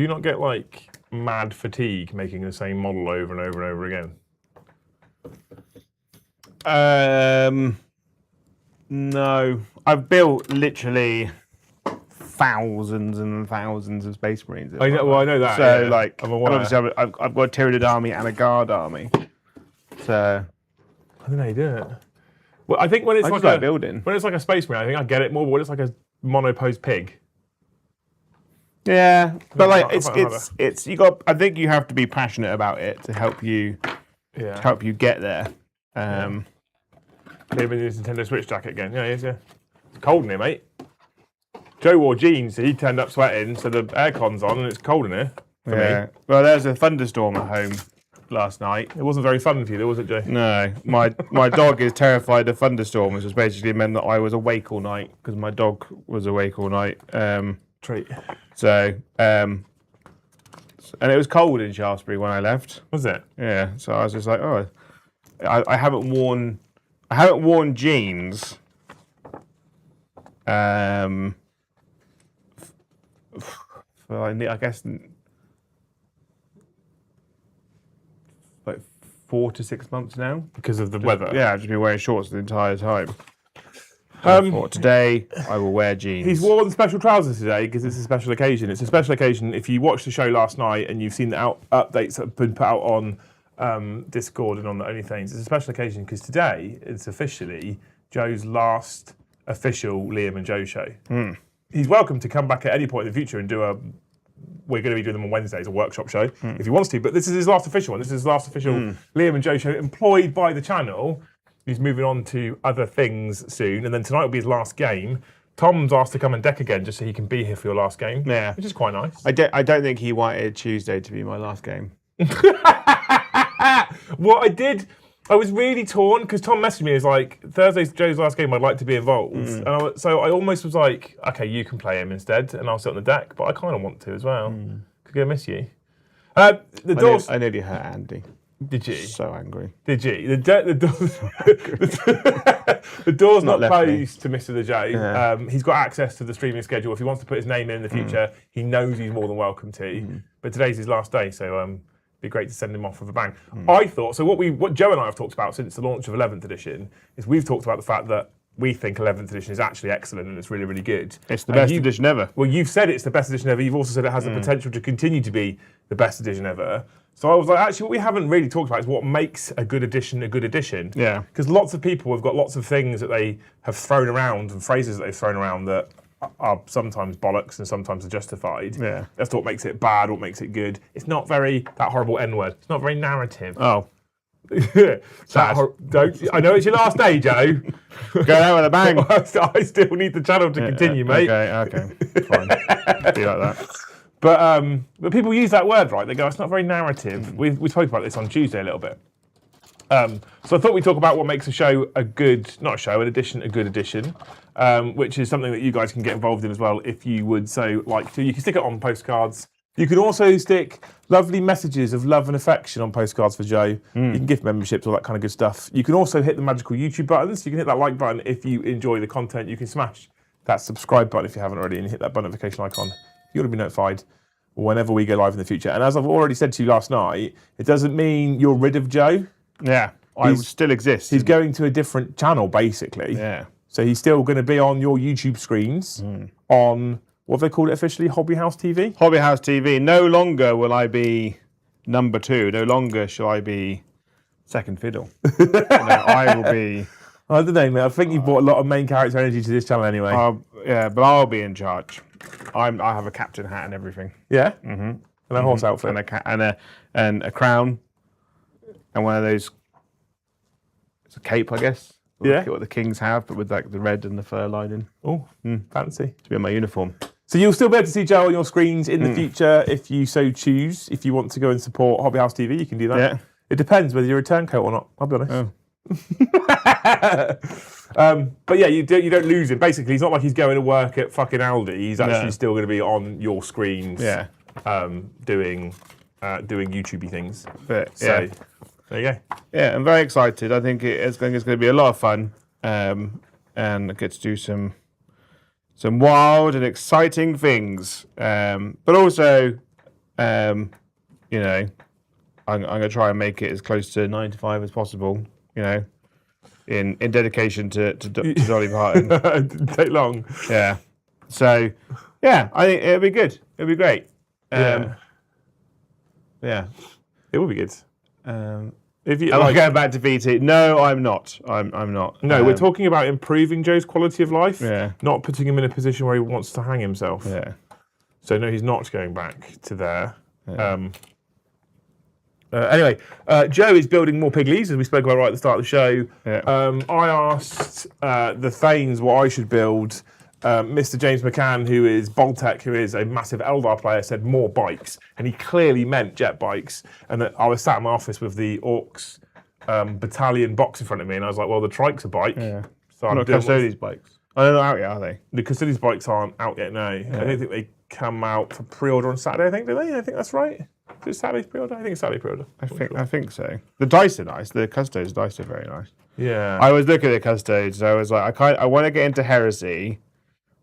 you not get like mad fatigue making the same model over and over and over again? No. I've built literally thousands and thousands of Space Marines. I know that. So, yeah. like, I'm aware. obviously, I've got a Tyranid army and a Guard army. So, I don't know how you do it. Well, I think when it's like building. When it's like a Space Marine, I think I get it more. But when it's like a monoposed pig. Yeah, but like it's you got. I think you have to be passionate about it to help you get there. Clear in his Nintendo Switch jacket again. Yeah, he is. Yeah, it's cold in here, mate. Joe wore jeans, so he turned up sweating. So the aircon's on and it's cold in here. For me. Well, there was a thunderstorm at home last night. It wasn't very fun for you, though, was it, Joe? No, my dog is terrified of thunderstorms, which basically meant that I was awake all night because my dog was awake all night. Treat. So, and it was cold in Shaftesbury when I left. Was it? Yeah. So I was just like, oh, I haven't worn jeans. For I guess like 4 to 6 months now Because of the weather. Yeah, I've just been wearing shorts the entire time. For today, I will wear jeans. He's worn special trousers today because it's a special occasion. It's a special occasion. If you watched the show last night and you've seen the updates that have been put out on Discord and on the OnlyFans, it's a special occasion because today it's officially Joe's last official Liam and Joe show. He's welcome to come back at any point in the future and do we're going to be doing them on Wednesdays, a workshop show, if he wants to. But this is his last official one. This is his last official Liam and Joe show, employed by the channel. He's moving on to other things soon. And then tonight will be his last game. Tom's asked to come and deck again just so he can be here for your last game. Yeah. Which is quite nice. I don't think he wanted Tuesday to be my last game. Well, I was really torn because Tom messaged me. He was like, Thursday's Joe's last game, I'd like to be involved. And so I almost was like, okay, you can play him instead and I'll sit on the deck. But I kind of want to as well. Because I miss you. The doors. I nearly hurt Andy. Did you? So angry. Did you? The door's not closed to Mr. the Joe. Yeah. He's got access to the streaming schedule. If he wants to put his name in the future, he knows he's more than welcome to. But today's his last day, so it'd be great to send him off with a bang. I thought, so what Joe and I have talked about since the launch of 11th edition is we've talked about the fact that we think 11th edition is actually excellent and it's really, really good. It's the best edition ever. Well, you've said it's the best edition ever. You've also said it has the potential to continue to be the best edition ever. So I was like, actually, what we haven't really talked about is what makes a good edition a good edition. Yeah. Because lots of people have got lots of things that they have thrown around and phrases that they've thrown around that are sometimes bollocks and sometimes are justified. Yeah. That's what makes it bad, what makes it good. It's not very, that horrible N-word, it's not very narrative. Oh. I know it's your last day, Joe. Go out with a bang. I still need the channel to continue, mate. Okay. Fine. Be like that. But people use that word, right? They go, it's not very narrative. We spoke about this on Tuesday a little bit. So I thought we'd talk about what makes a show a good, not a show, an edition a good edition, which is something that you guys can get involved in as well if you would so like to. You can stick it on postcards. You can also stick lovely messages of love and affection on postcards for Joe. You can gift memberships, all that kind of good stuff. You can also hit the magical YouTube buttons. You can hit that like button if you enjoy the content. You can smash that subscribe button if you haven't already and hit that bell notification icon. You ought to be notified whenever we go live in the future. And as I've already said to you last night, it doesn't mean you're rid of Joe. Yeah, I still exist. He's going to a different channel, basically. Yeah. So he's still going to be on your YouTube screens on, what have they called it officially, Hobby House TV? Hobby House TV. No longer will I be number 2. No longer shall I be second fiddle. I will be... I don't know, mate. I think you've brought a lot of main character energy to this channel anyway. Yeah, but I'll be in charge. I have a captain hat and everything. Yeah? Mm-hmm. And a horse outfit. And a crown. And one of those... It's a cape, I guess. What the kings have, but with like the red and the fur lining. Oh, fancy. To be on my uniform. So you'll still be able to see Joe on your screens in the future if you so choose. If you want to go and support Hobby House TV, you can do that. Yeah. It depends whether you're a turncoat or not, I'll be honest. Oh. But yeah, you don't lose him. Basically, he's not like he's going to work at fucking Aldi. He's actually still going to be on your screens, doing YouTubey things. But, so there you go. Yeah, I'm very excited. I think it's going to be a lot of fun, and I get to do some wild and exciting things. But also, you know, I'm going to try and make it as close to 9 to 5 as possible, you know, in dedication to Dolly Parton. It didn't take long. Yeah. So, yeah, I think it'll be good. It'll be great. Yeah. Yeah. It will be good. If you Am I going back to VT? No, I'm not. I'm not. No, we're talking about improving Joe's quality of life, Yeah. not putting him in a position where he wants to hang himself. Yeah. So no, he's not going back to there. Yeah. Anyway, Joe is building more Pigleys, as we spoke about right at the start of the show. Yeah. I asked the Thanes what I should build. Mr. James McCann, who is Boltec, who is a massive Eldar player, said more bikes, and he clearly meant jet bikes. And I was sat in my office with the Orcs battalion box in front of me, and I was like, "Well, the Trike's a bike." Yeah. So I'm Not doing Custodes bikes. Oh, they're not out yet, are they? the Custodes bikes aren't out yet. No, I don't think they come out for pre-order on Saturday. I think, do they? I think that's right. Is it Saturday's pre-order? I think it's Saturday pre-order. I think so. The dice are nice. The Custodes dice are very nice. Yeah. I was looking at the Custodes, so I was like, I want to get into Heresy.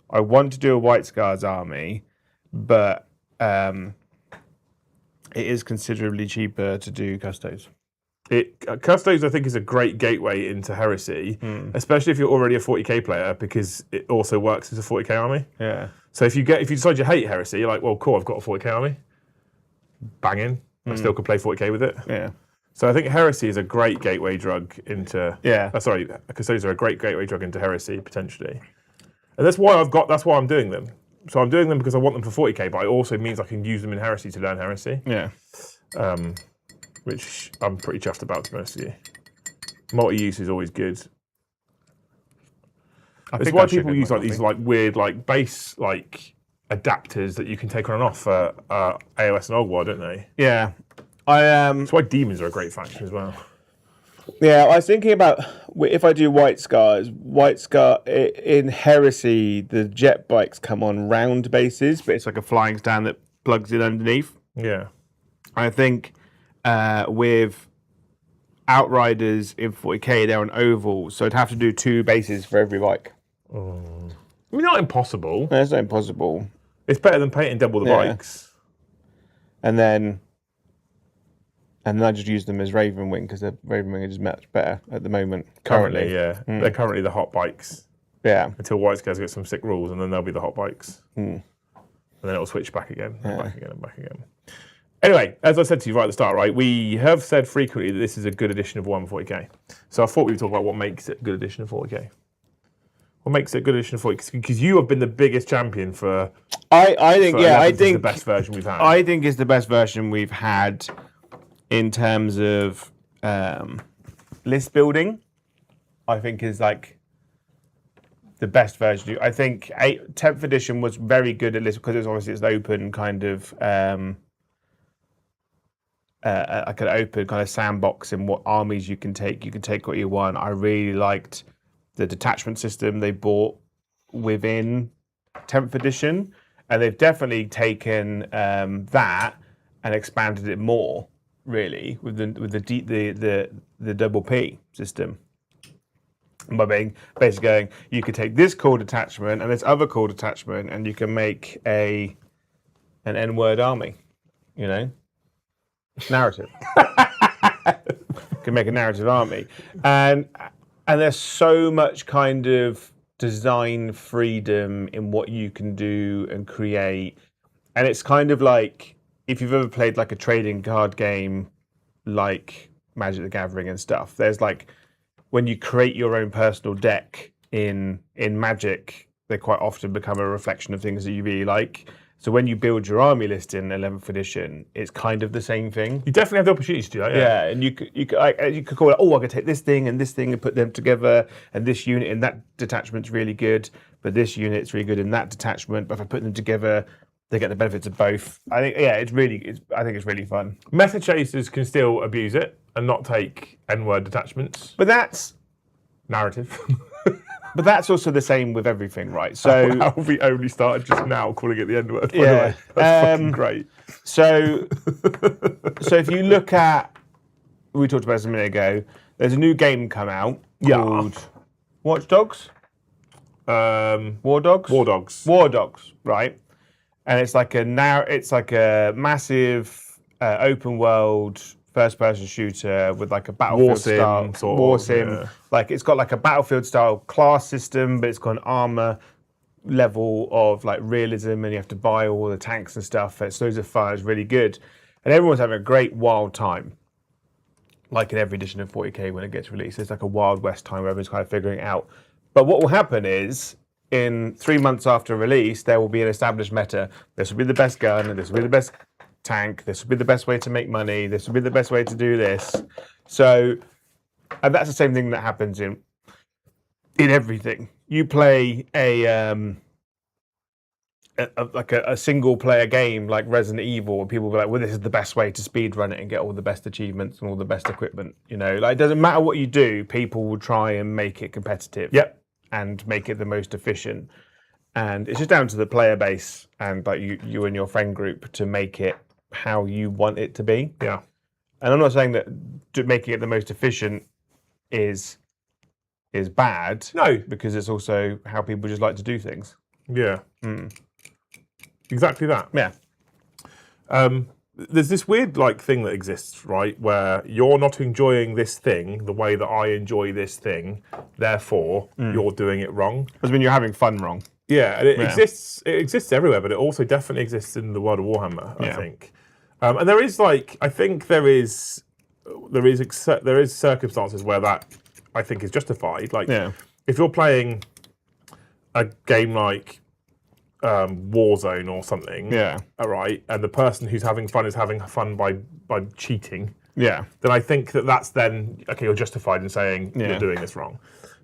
I want to do a White Scars army, but it is considerably cheaper to do Custodes. Custodes, I think, is a great gateway into Heresy, especially if you're already a 40k player, because it also works as a 40k army. Yeah. So if you decide you hate Heresy, you're like, well, cool, I've got a 40k army. Banging. I still could play 40k with it. Yeah. So I think Heresy is a great gateway drug into. Yeah. Custodes are a great gateway drug into Heresy potentially, and that's why I'm doing them. So I'm doing them because I want them for 40k, but it also means I can use them in Heresy to learn Heresy. Yeah. Which I'm pretty chuffed about, to be honest with you. Multi-use is always good. That's why people use like these like weird like base like adapters that you can take on and off for AOS and Ogwar, don't they? Yeah. That's why demons are a great faction as well. Yeah, I was thinking about if I do White Scar in Heresy, the jet bikes come on round bases, but it's like a flying stand that plugs in underneath. Yeah. I think with Outriders in 40k, they're on oval, so I'd have to do 2 bases for every bike. I mean, not impossible. No, it's not impossible. It's better than painting double the bikes. And then I just use them as Ravenwing because the Ravenwing are just much better at the moment. Currently. Yeah. They're currently the hot bikes. Yeah. Until White Scars get some sick rules, and then they'll be the hot bikes. And then it'll switch back again, and back again, and back again. Anyway, as I said to you right at the start, right, we have said frequently that this is a good edition of Warhammer 40k. So I thought we would talk about what makes it a good edition of 40k. What makes it a good edition of 40k? Because you have been the biggest champion for. I think the best version we've had. I think it's the best version we've had in terms of list building. I think is like the best version. I think 10th edition was very good at list because it's open kind of. Like an open kind of sandbox in what armies you can take. You can take what you want. I really liked the detachment system they bought within 10th edition, and they've definitely taken that and expanded it more. Really, with the double P system. By being basically going, you could take this core detachment and this other core detachment, and you can make an N-word army. You know. Narrative. Can make a narrative army, and there's so much kind of design freedom in what you can do and create, and it's kind of like if you've ever played like a trading card game like Magic the Gathering and stuff. There's like when you create your own personal deck in Magic, they quite often become a reflection of things that you really like. So when you build your army list in 11th edition, it's kind of the same thing. You definitely have the opportunity to do that. Yeah, and you could call it, I could take this thing and put them together, and this unit and that detachment's really good, but this unit's really good in that detachment. But if I put them together, they get the benefits of both. I think, I think it's really fun. Meta chasers can still abuse it and not take N-word detachments. But that's narrative. But that's also the same with everything, right? So how we only started just now calling it the N-word. By the way. That's fucking great. So if you look at, we talked about this a minute ago. There's a new game come out called Watch Dogs. War Dogs, War Dogs, right? and it's like a massive open world first-person shooter with like a battlefield style war sim. Yeah. Like it's got like a battlefield style class system, but it's got an armor level of like realism, and you have to buy all the tanks and stuff. It's loads of fun. It's really good, and everyone's having a great wild time. Like in every edition of 40k when it gets released, it's like a Wild West time where everyone's kind of figuring it out. But what will happen is, in 3 months after release, there will be an established meta. This will be the best gun, this will be the best tank, this will be the best way to make money, this will be the best way to do this. So, and that's the same thing that happens in everything. You play a single player game like Resident Evil, and people will be like, well, this is the best way to speedrun it and get all the best achievements and all the best equipment. You know, like it doesn't matter what you do, people will try and make it competitive. Yep. And make it the most efficient. And it's just down to the player base and like you and your friend group to make it how you want it to be. Yeah. And I'm not saying that making it the most efficient is bad. No. Because it's also how people just like to do things. Yeah. Exactly that. Yeah. There's this weird like thing that exists, right, where you're not enjoying this thing the way that I enjoy this thing, therefore you're doing it wrong. Because when you're having fun wrong. Yeah, and it exists everywhere, but it also definitely exists in the world of Warhammer, I think. And there is like, I think there is circumstances where that I think is justified. Like if you're playing a game like Warzone or something, all right, and the person who's having fun is having fun by cheating, then I think that's then okay, you're justified in saying you're doing this wrong.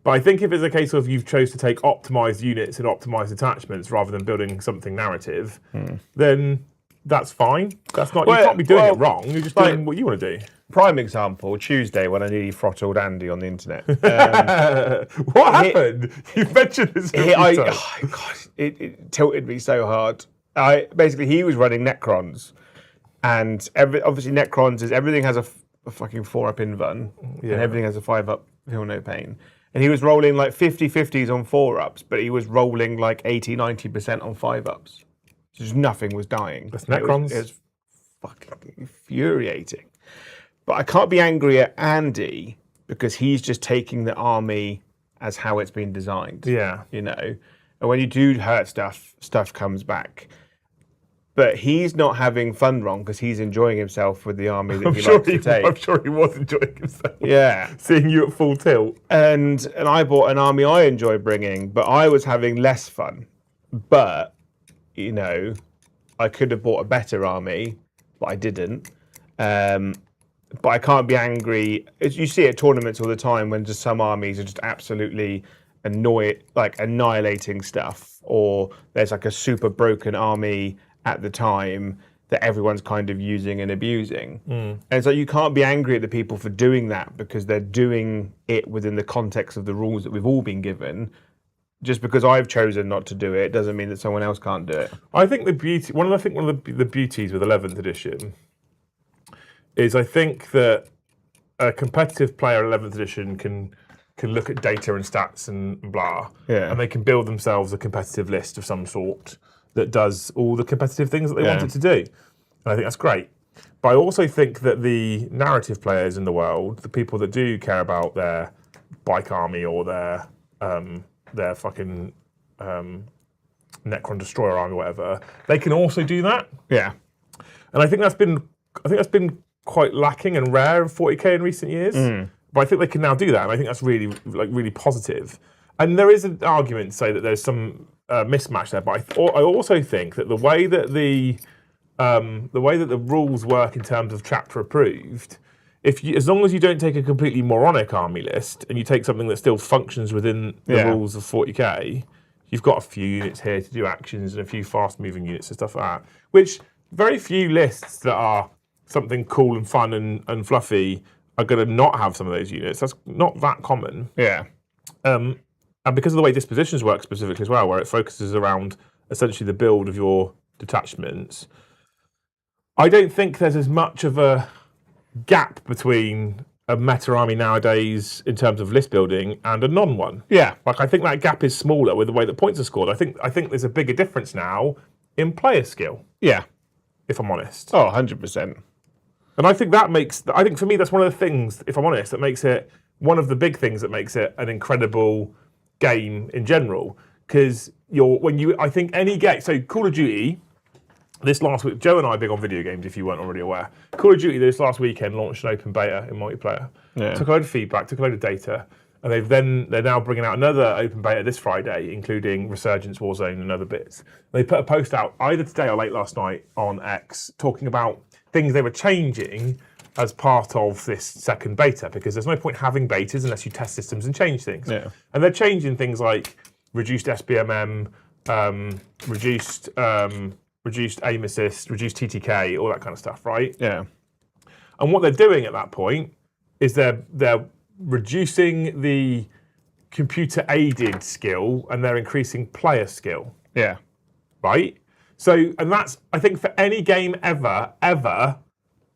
But I think if it's a case of you've chose to take optimized units and optimized attachments rather than building something narrative, then that's fine. That's not, you can't be doing it wrong. You're just doing what you want to do. Prime example, Tuesday when I nearly throttled Andy on the internet. What happened? You've mentioned this. It tilted me so hard. He was running Necrons, and obviously Necrons is everything has a fucking 4-up invuln, and everything has a 5-up feel no pain. And he was rolling like 50-50s on 4-ups, but he was rolling like 80-90% on 5-ups. Just nothing was dying. That's Necrons. It was fucking infuriating. But I can't be angry at Andy because he's just taking the army as how it's been designed. Yeah. You know? And when you do hurt stuff comes back. But he's not having fun wrong because he's enjoying himself with the army that he likes to take. I'm sure he was enjoying himself. Yeah. Seeing you at full tilt. And I bought an army I enjoy bringing, but I was having less fun. But, you know, I could have bought a better army, but I didn't. But I can't be angry. You see it at tournaments all the time when just some armies are just absolutely annihilating stuff, or there's like a super broken army at the time that everyone's kind of using and abusing. And so you can't be angry at the people for doing that because they're doing it within the context of the rules that we've all been given. Just because I've chosen not to do it doesn't mean that someone else can't do it. I think one of the beauties with 11th edition is I think that a competitive player at 11th edition can look at data and stats and blah, and they can build themselves a competitive list of some sort that does all the competitive things that they want it to do. And I think that's great. But I also think that the narrative players in the world, the people that do care about their bike army or their fucking Necron Destroyer army or whatever, they can also do that. Yeah. And I think that's been quite lacking and rare in 40k in recent years. But I think they can now do that, and I think that's really positive. And there is an argument to say that there's some mismatch there, but I also think that the way that the rules work in terms of chapter approved, as long as you don't take a completely moronic army list and you take something that still functions within the rules of 40k, you've got a few units here to do actions and a few fast-moving units and stuff like that. Which very few lists that are something cool and fun and fluffy are going to not have some of those units. That's not that common. Yeah. And because of the way dispositions work specifically as well, where it focuses around essentially the build of your detachments, I don't think there's as much of a gap between a meta army nowadays in terms of list building and a non-one. Yeah. Like I think that gap is smaller with the way that points are scored. I think there's a bigger difference now in player skill, Yeah. if I'm honest. Oh, 100%. And I think for me, that's one of the things, if I'm honest, that makes it one of the big things that makes it an incredible game in general. Because I think any game, so Call of Duty, this last week, Joe and I are big on video games, if you weren't already aware. Call of Duty this last weekend launched an open beta in multiplayer. Yeah. Took a load of feedback, took a load of data, and they're now bringing out another open beta this Friday, including Resurgence, Warzone, and other bits. They put a post out either today or late last night on X talking about things they were changing as part of this second beta, because there's no point having betas unless you test systems and change things. Yeah. And they're changing things like reduced SBMM, reduced aim assist, reduced TTK, all that kind of stuff, right? Yeah. And what they're doing at that point is they're reducing the computer-aided skill and they're increasing player skill, Yeah. right? So, and that's, I think, for any game ever,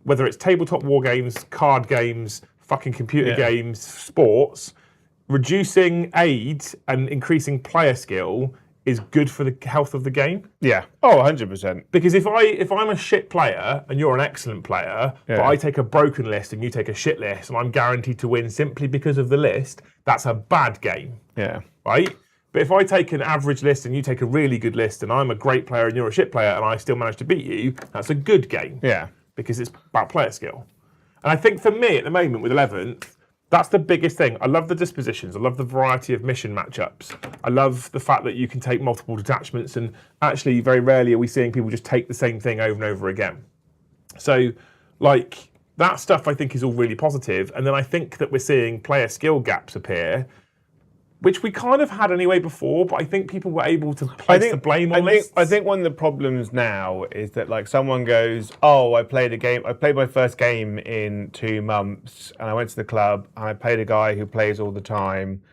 whether it's tabletop war games, card games, fucking computer games, sports, reducing aid and increasing player skill is good for the health of the game. Yeah. Oh, 100%. Because if I'm a shit player and you're an excellent player, but I take a broken list and you take a shit list and I'm guaranteed to win simply because of the list, that's a bad game. Yeah. Right? But if I take an average list and you take a really good list and I'm a great player and you're a shit player and I still manage to beat you, that's a good game. Yeah. Because it's about player skill. And I think for me at the moment with 11th, that's the biggest thing. I love the dispositions. I love the variety of mission matchups. I love the fact that you can take multiple detachments, and actually very rarely are we seeing people just take the same thing over and over again. So like that stuff I think is all really positive. And then I think that we're seeing player skill gaps appear, which we kind of had anyway before, but I think people were able to place the blame on lists. I think one of the problems now is that like someone goes, oh, I played my first game in 2 months and I went to the club and I played a guy who plays all the time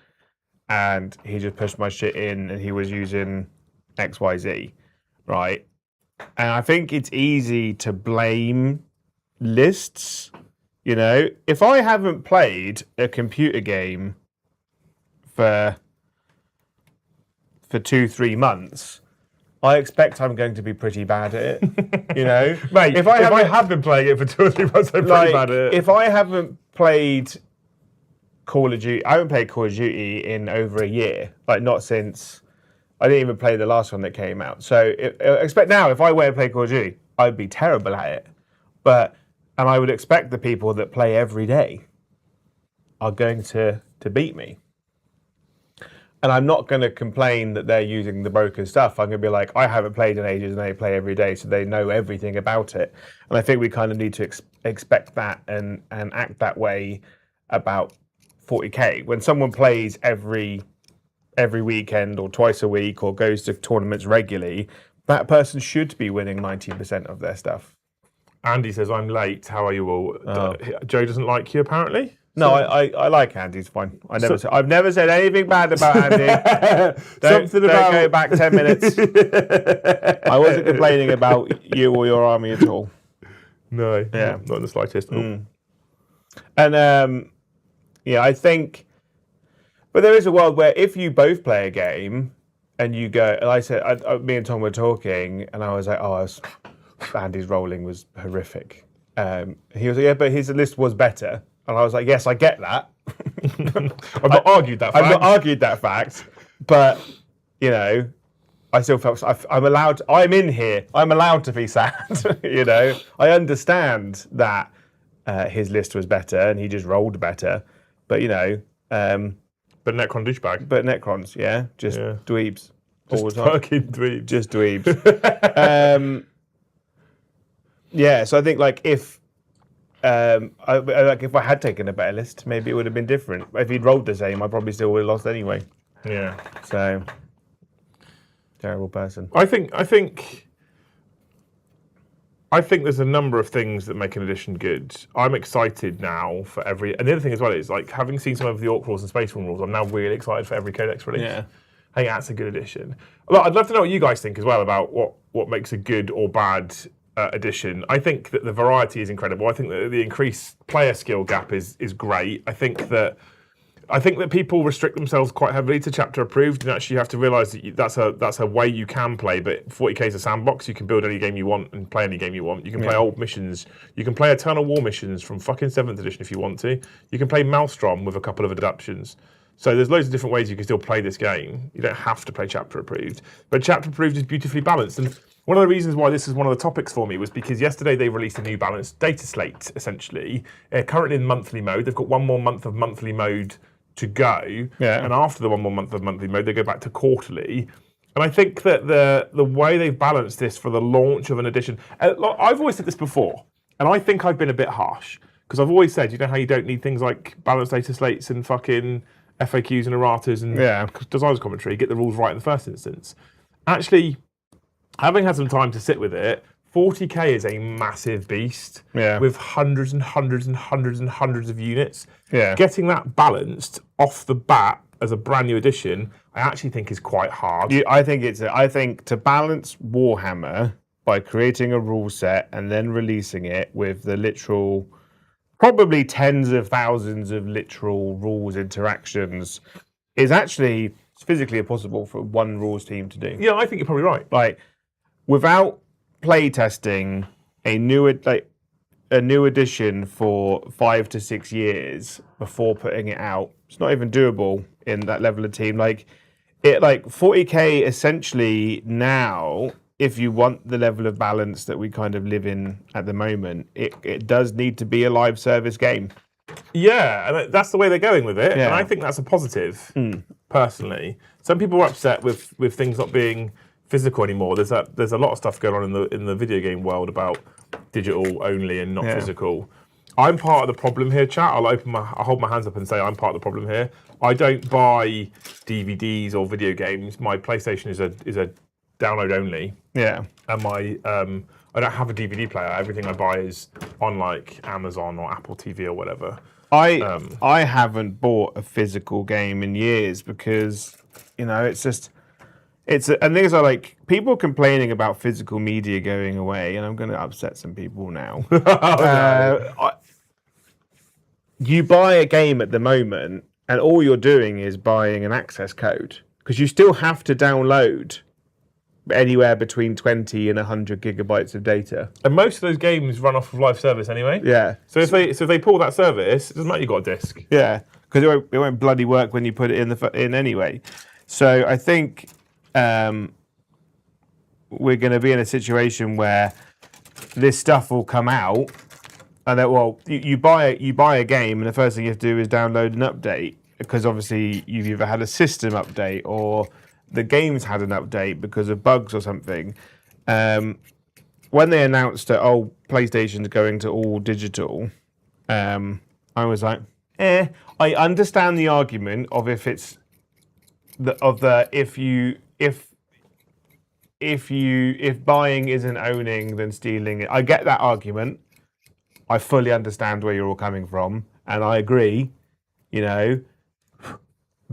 and he just pushed my shit in and he was using XYZ, right? And I think it's easy to blame lists, you know? If I haven't played a computer game for 2-3 months, I expect I'm going to be pretty bad at it. You know, Mate, if I have been playing it for 2 or 3 months, I'm pretty bad at it. If I haven't played Call of Duty, I haven't played Call of Duty in over a year. Like not since I didn't even play the last one that came out. So expect now, if I went to play Call of Duty, I'd be terrible at it. And I would expect the people that play every day are going to beat me. And I'm not going to complain that they're using the broken stuff. I'm going to be like, I haven't played in ages and they play every day, so they know everything about it. And I think we kind of need to expect that and act that way about 40k. When someone plays every weekend or twice a week or goes to tournaments regularly, that person should be winning 90% of their stuff. Andy says, I'm late. How are you all? Joe doesn't like you, apparently. No, I like Andy. It's fine. I've never said anything bad about Andy. Don't go back 10 minutes. I wasn't complaining about you or your army at all. No, not in the slightest. And I think, but there is a world where if you both play a game and you go, and I said, me and Tom were talking, and I was like, Andy's rolling was horrific. He was like, yeah, but his list was better. And I was like, yes, I get that. I've not argued that fact. I've not argued that fact. But, you know, I still felt I'm in here. I'm allowed to be sad. You know, I understand that his list was better and he just rolled better. But, you know. But Necron douchebag. But Necrons, just dweebs. Just all the time. fucking dweebs. Just dweebs. So I think like if I had taken a better list, maybe it would have been different. If he'd rolled the same, I probably still would have lost anyway. Yeah. So terrible person. I think there's a number of things that make an edition good. I'm excited now for and the other thing as well is like having seen some of the Orc rules and Space Marine rules, I'm now really excited for every Codex release. Yeah. I think that's a good edition. Well, I'd love to know what you guys think as well about what makes a good or bad edition. I think that the variety is incredible. I think that the increased player skill gap is great. I think that I think that people restrict themselves quite heavily to chapter approved, and actually you have to realise that that's a way you can play. But 40k is a sandbox. You can build any game you want and play any game you want. You can play old missions. You can play Eternal War missions from fucking 7th edition if you want to. You can play Maelstrom with a couple of adaptations. So there's loads of different ways you can still play this game. You don't have to play chapter approved, but chapter approved is beautifully balanced. And one of the reasons why this is one of the topics for me was because yesterday they released a new balanced data slate. Essentially, currently in monthly mode, they've got one more month of monthly mode to go, and after the one more month of monthly mode, they go back to quarterly. And I think that the way they've balanced this for the launch of an edition, I've always said this before, and I think I've been a bit harsh because I've always said, you know how you don't need things like balanced data slates and fucking FAQs and erratas and designer's commentary, get the rules right in the first instance. Actually, having had some time to sit with it, 40k is a massive beast with hundreds and hundreds and hundreds and hundreds of units. Getting that balanced off the bat as a brand new edition, I actually think is quite hard. I think to balance Warhammer by creating a rule set and then releasing it with the literal, probably tens of thousands of literal rules interactions, is actually physically impossible for one rules team to do. Yeah, I think you're probably right. Like, without playtesting a new edition for 5 to 6 years before putting it out, it's not even doable in that level of team. Like 40k essentially now, if you want the level of balance that we kind of live in at the moment, it does need to be a live service game. Yeah, and that's the way they're going with it, and I think that's a positive, personally. Some people are upset with things not being physical anymore. There's a lot of stuff going on in the video game world about digital only and not physical. I'm part of the problem here, chat. I'll hold my hands up and say I'm part of the problem here. I don't buy DVDs or video games. My PlayStation is a download only. Yeah. And my I don't have a DVD player. Everything I buy is on like Amazon or Apple TV or whatever. I haven't bought a physical game in years because, you know, and things are like people complaining about physical media going away, and I'm going to upset some people now. You buy a game at the moment, and all you're doing is buying an access code because you still have to download anywhere between 20 and 100 gigabytes of data. And most of those games run off of live service anyway. Yeah. So if they pull that service, it doesn't matter you got a disc. Yeah, because it won't bloody work when you put it in anyway. So I think we're going to be in a situation where this stuff will come out, and that you buy a game, and the first thing you have to do is download an update because obviously you've either had a system update or the game's had an update because of bugs or something. When they announced that PlayStation's going to all digital, I was like, I understand the argument of if buying isn't owning, then stealing it. I get that argument. I fully understand where you're all coming from, and I agree, you know.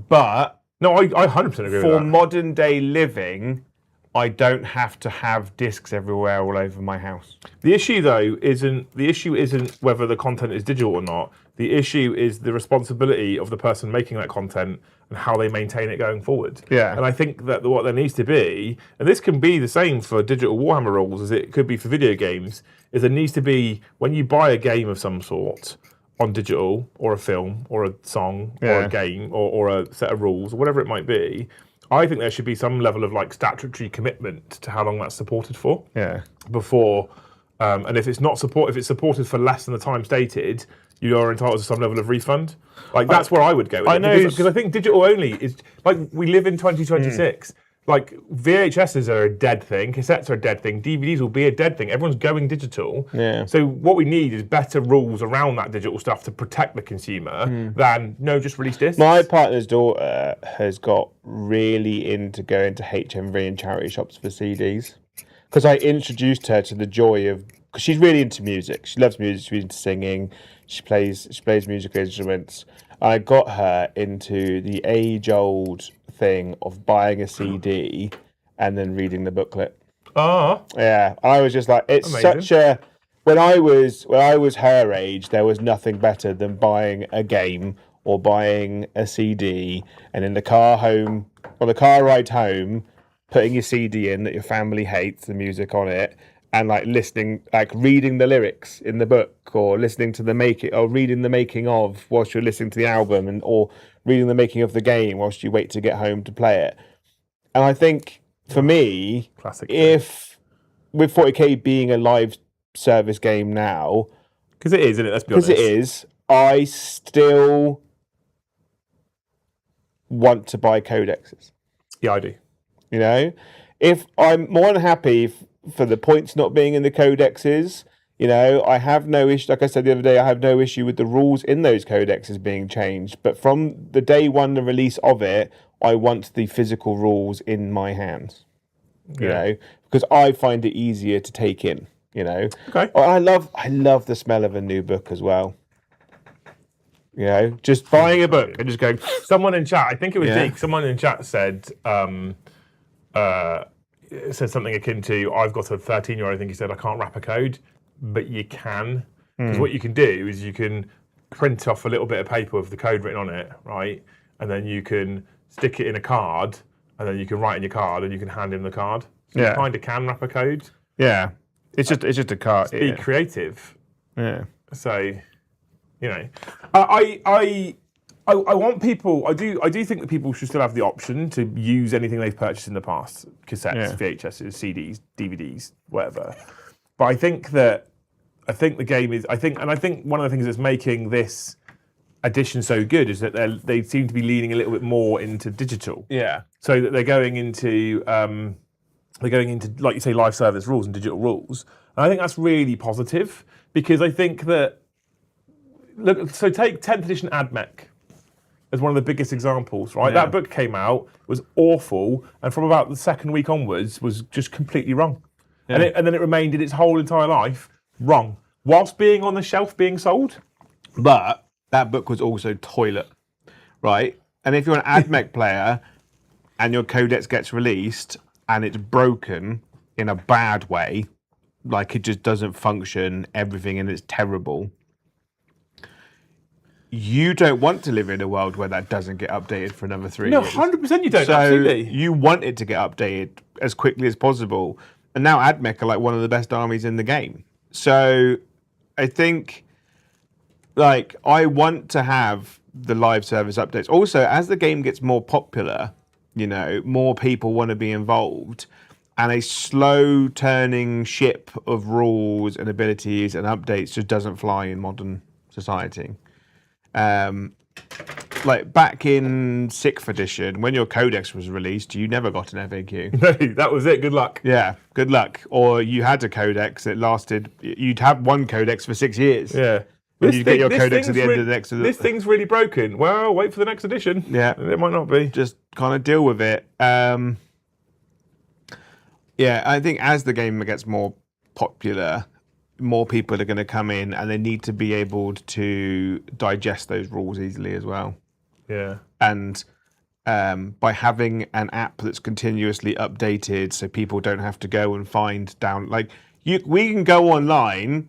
But no, I 100% agree with that. For modern day living, I don't have to have discs everywhere all over my house. The issue though isn't whether the content is digital or not. The issue is the responsibility of the person making that content and how they maintain it going forward. Yeah. And I think that what there needs to be, and this can be the same for digital Warhammer rules as it could be for video games, is there needs to be, when you buy a game of some sort on digital or a film or a song or a game or a set of rules or whatever it might be, I think there should be some level of like statutory commitment to how long that's supported for. Yeah. Before, and if it's supported for less than the time stated, you are entitled to some level of refund. Like that's where I would go with it. Because I think digital only is like we live in 2026. Like VHSs are a dead thing, cassettes are a dead thing, DVDs will be a dead thing. Everyone's going digital. Yeah. So what we need is better rules around that digital stuff to protect the consumer than just release discs. My partner's daughter has got really into going to HMV and charity shops for CDs because I introduced her to the joy of, because she's really into music. She loves music. She's into singing. She plays musical instruments. I got her into the age-old thing of buying a CD and then reading the booklet. Yeah, I was just like, it's amazing. Such a. When I was her age, there was nothing better than buying a game or buying a CD, and in the car home, on the car ride home, putting your CD in that your family hates, the music on it, and like listening, like reading the lyrics in the book, or listening to reading the making of whilst you're listening to the album, or reading the making of the game whilst you wait to get home to play it. And I think for me, Classic. if with 40k being a live service game now, because it is, isn't it? Let's be honest. Because it is, I still want to buy codexes. Yeah, I do. You know, if I'm more than happy for the points not being in the codexes, you know, I have no issue. Like I said the other day, I have no issue with the rules in those codexes being changed. But from the day one, the release of it, I want the physical rules in my hands. You know, because I find it easier to take in. You know, okay. I love the smell of a new book as well. You know, just buying a book and just going. Someone in chat, I think it was Deke. Someone in chat said something akin to, "I've got a 13-year-old." I think he said, "I can't wrap a code," but you can, because what you can do is you can print off a little bit of paper with the code written on it, right, and then you can stick it in a card, and then you can write in your card, and you can hand him the card. So you kind of can wrap a code. Yeah. It's just a card. Be creative. Yeah. So, you know, I want people. I do think that people should still have the option to use anything they've purchased in the past: cassettes, VHSs, CDs, DVDs, whatever. But I think the game is. I think one of the things that's making this edition so good is that they seem to be leaning a little bit more into digital. Yeah. So that they're going into. Like you say, live service rules and digital rules. And I think that's really positive, because I think that, look, so take 10th edition AdMech as one of the biggest examples, right? Yeah. That book came out, was awful, and from about the second week onwards was just completely wrong. Yeah. And then it remained in its whole entire life wrong, whilst being on the shelf being sold. But that book was also toilet, right? And if you're an AdMech player and your codex gets released and it's broken in a bad way, like it just doesn't function, everything, and it's terrible, you don't want to live in a world where that doesn't get updated for another 3 years. No, 100% you don't, so absolutely. You want it to get updated as quickly as possible. And now AdMech are like one of the best armies in the game. So I think, like, I want to have the live service updates. Also, as the game gets more popular, you know, more people want to be involved, and a slow turning ship of rules and abilities and updates just doesn't fly in modern society. Like back in 6th edition, when your codex was released, you never got an FAQ. No, that was it. Good luck. Yeah, good luck. Or you had a codex that lasted, you'd have one codex for 6 years. Yeah. And you'd get your codex at the end of the next. This thing's really broken. Well, wait for the next edition. Yeah. It might not be. Just kind of deal with it. Yeah, I think as the game gets more popular, more people are going to come in, and they need to be able to digest those rules easily as well. Yeah. And by having an app that's continuously updated, so people don't have to go and find down, like we can go online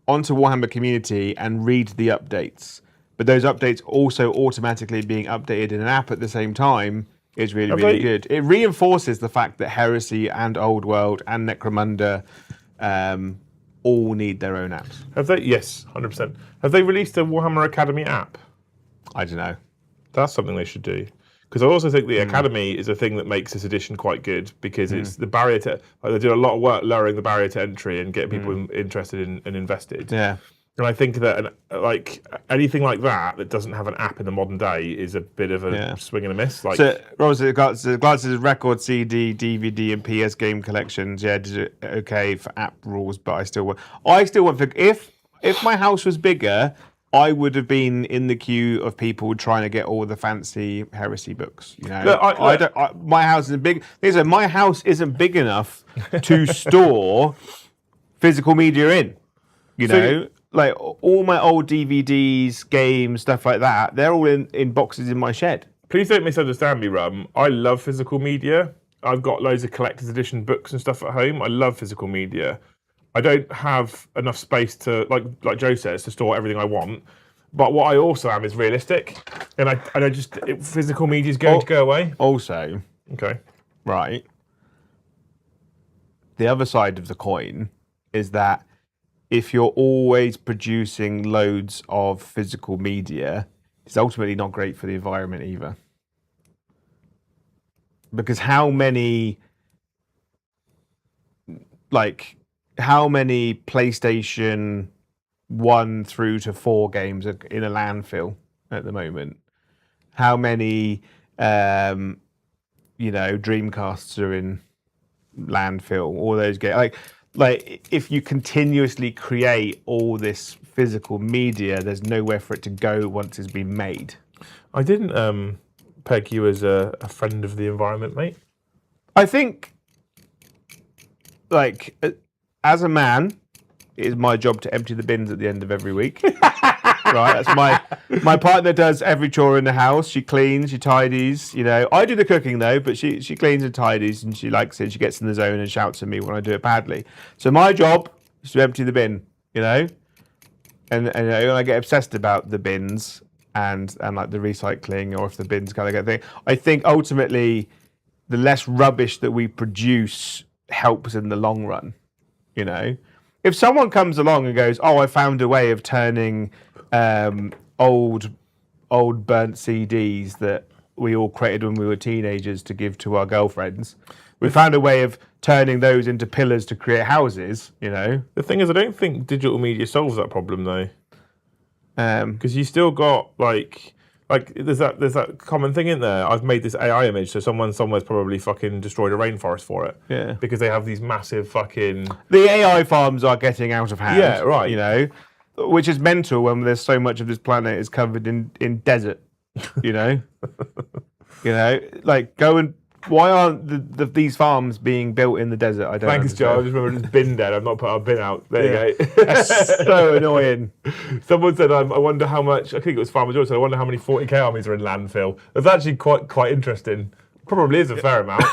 onto Warhammer Community and read the updates, but those updates also automatically being updated in an app at the same time is really, really good. It reinforces the fact that Heresy and Old World and Necromunda all need their own apps. Have they? Yes, 100%. Have they released a Warhammer Academy app? I don't know. That's something they should do. Because I also think the Academy is a thing that makes this edition quite good, because it's the barrier to, like, they do a lot of work lowering the barrier to entry and getting people interested in and invested. Yeah. And I think that like anything like that doesn't have an app in the modern day is a bit of a swing and a miss. Like, so, Ross, Glasses record, CD, DVD, and PS game collections. Yeah, okay for app rules, but I still want. If my house was bigger, I would have been in the queue of people trying to get all the fancy Heresy books. You know, my house isn't big. My house isn't big enough to store physical media in. You know. Like all my old DVDs, games, stuff like that, they're all in boxes in my shed. Please don't misunderstand me, Rum. I love physical media. I've got loads of collector's edition books and stuff at home. I love physical media. I don't have enough space to, like Joe says, to store everything I want. But what I also am is realistic, and I just physical media is going to go away. Also, Okay. right, the other side of the coin is that if you're always producing loads of physical media, it's ultimately not great for the environment either. Because how many PlayStation 1 through to 4 games are in a landfill at the moment? How many Dreamcasts are in landfill? All those games, like if you continuously create all this physical media, there's nowhere for it to go once it's been made. I didn't peg you as a friend of the environment, mate. I think, as a man, it is my job to empty the bins at the end of every week. Right, that's my partner does every chore in the house. She cleans, she tidies. I do the cooking though, but she cleans and tidies, and she likes it. She gets in the zone and shouts at me when I do it badly. So my job is to empty the bin. And I get obsessed about the bins and like the recycling, or if the bins kind of get thing. I think ultimately, the less rubbish that we produce helps in the long run. If someone comes along and goes, "Oh, I found a way of turning old burnt CDs that we all created when we were teenagers to give to our girlfriends. We found a way of turning those into pillars to create houses." The thing is, I don't think digital media solves that problem though, because you still got like there's that common thing in there. I've made this AI image, so someone somewhere's probably fucking destroyed a rainforest for it. Yeah, because they have these massive fucking. The AI farms are getting out of hand. Yeah, right. Which is mental when there's so much of this planet is covered in desert. Go and why aren't these farms being built in the desert? I don't. Thanks, Joe. I just remembered it's bin dead. I've not put our bin out. There you go. That's so annoying. Someone said, I wonder how much. I think it was Farmer George said, I wonder how many 40k armies are in landfill. That's actually quite interesting. Probably is a fair amount.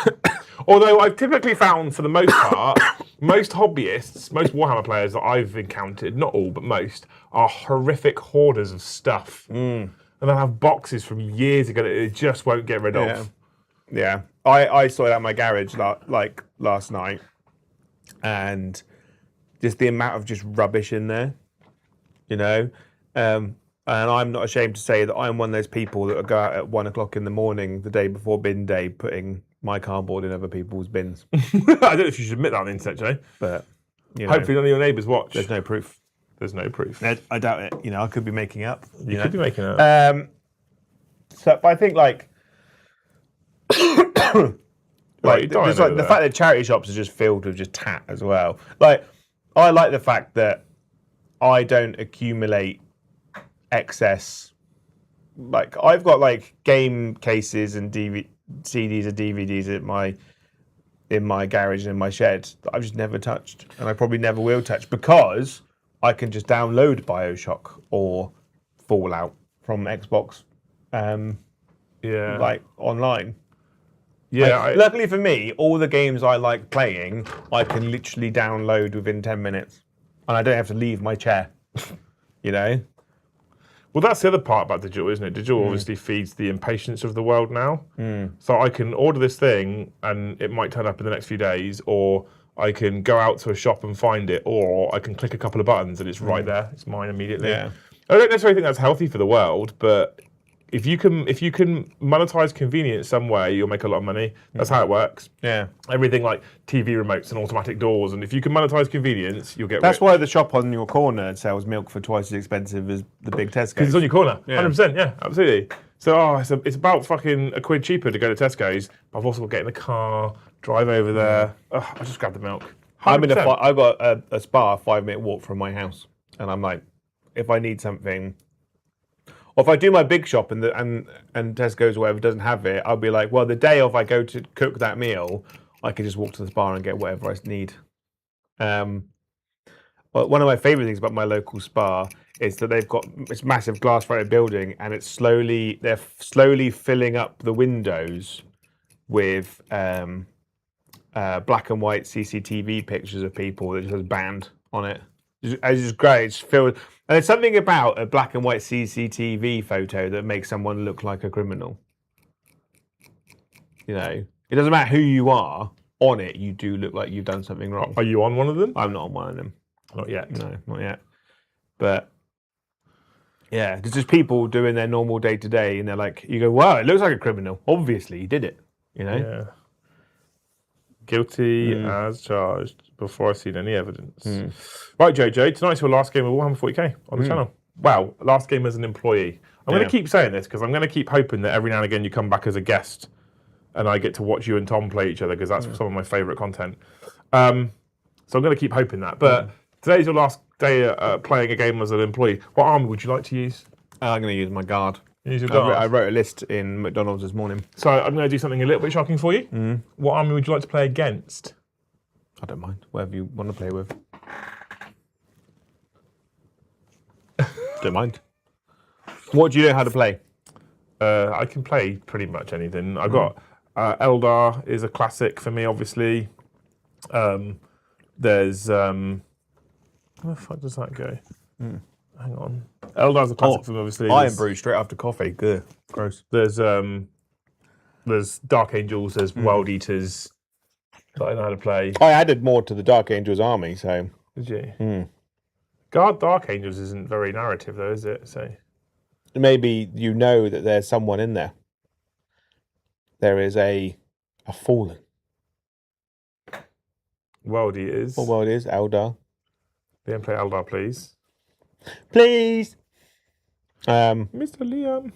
Although I've typically found, for the most part, most hobbyists, most Warhammer players that I've encountered, not all, but most, are horrific hoarders of stuff. And they'll have boxes from years ago that they just won't get rid of. Yeah. I saw it at my garage last night, and just the amount of just rubbish in there, and I'm not ashamed to say that I'm one of those people that will go out at 1 o'clock in the morning the day before bin day, putting my cardboard in other people's bins. I don't know if you should admit that on the internet, Joe. But hopefully none of your neighbours watch. There's no proof. There's no proof. I doubt it. I could be making up. You could be making up. But I think the fact that charity shops are just filled with just tat as well. I like the fact that I don't accumulate excess. I've got game cases and CDs and DVDs in my garage and in my shed that I've just never touched, and I probably never will touch, because I can just download BioShock or Fallout from Xbox, online. Yeah. Luckily for me, all the games I like playing, I can literally download within 10 minutes, and I don't have to leave my chair. Well, that's the other part about digital, isn't it? Digital obviously feeds the impatience of the world now. So I can order this thing and it might turn up in the next few days, or I can go out to a shop and find it, or I can click a couple of buttons and it's right there. It's mine immediately. Yeah. I don't necessarily think that's healthy for the world, but if you can monetize convenience some way, you'll make a lot of money. That's how it works. Yeah. Everything like TV remotes and automatic doors, and if you can monetize convenience, you'll get That's rich. why the shop on your corner sells milk for twice as expensive as the big Tesco. Because it's on your corner. Yeah. 100%, yeah, absolutely. So it's about fucking a quid cheaper to go to Tesco's, but I've also got to get in the car, drive over there. I just grab the milk. 100%. I've got a Spa 5-minute walk from my house, and I'm like, if I need something, or if I do my big shop and Tesco's or whatever doesn't have it, I'll be like, well, the day off I go to cook that meal, I can just walk to the Spa and get whatever I need. Well, one of my favourite things about my local Spa is that they've got this massive glass-fronted building, and they're slowly filling up the windows with black and white CCTV pictures of people that just has banned on it. It's just great. It's filled, and there's something about a black and white CCTV photo that makes someone look like a criminal. You know, it doesn't matter who you are. On it, you do look like you've done something wrong. Are you on one of them? I'm not on one of them. Not yet. No, not yet. But yeah, there's just people doing their normal day to day, and they're like, you go, wow, it looks like a criminal. Obviously, he did it. You know. Yeah. Guilty as charged before I've seen any evidence. Right, Jojo, tonight's your last game of Warhammer 40k on the channel. Wow, last game as an employee. I'm going to keep saying this because I'm going to keep hoping that every now and again you come back as a guest and I get to watch you and Tom play each other because that's some of my favourite content. So I'm going to keep hoping that. But today's your last day playing a game as an employee. What army would you like to use? I'm going to use my guard. Use your guard. I wrote a list in McDonald's this morning. So I'm going to do something a little bit shocking for you. What army would you like to play against? I don't mind. Whatever you want to play with. Don't mind. What do you know how to play? I can play pretty much anything. I've got Eldar is a classic for me, obviously. There's where the fuck does that go? Hang on. Eldar's a classic for me, obviously. Iron brew straight after coffee. Good. Gross. There's Dark Angels. There's Wild Eaters that I know how to play. I added more to the Dark Angels army, so. Did you? Dark Angels isn't very narrative, though, is it? So maybe you know that there's someone in there. There is a fallen. Wild Eaters. What world is Eldar? Liam, play Eldar, please. Please. Mr. Liam.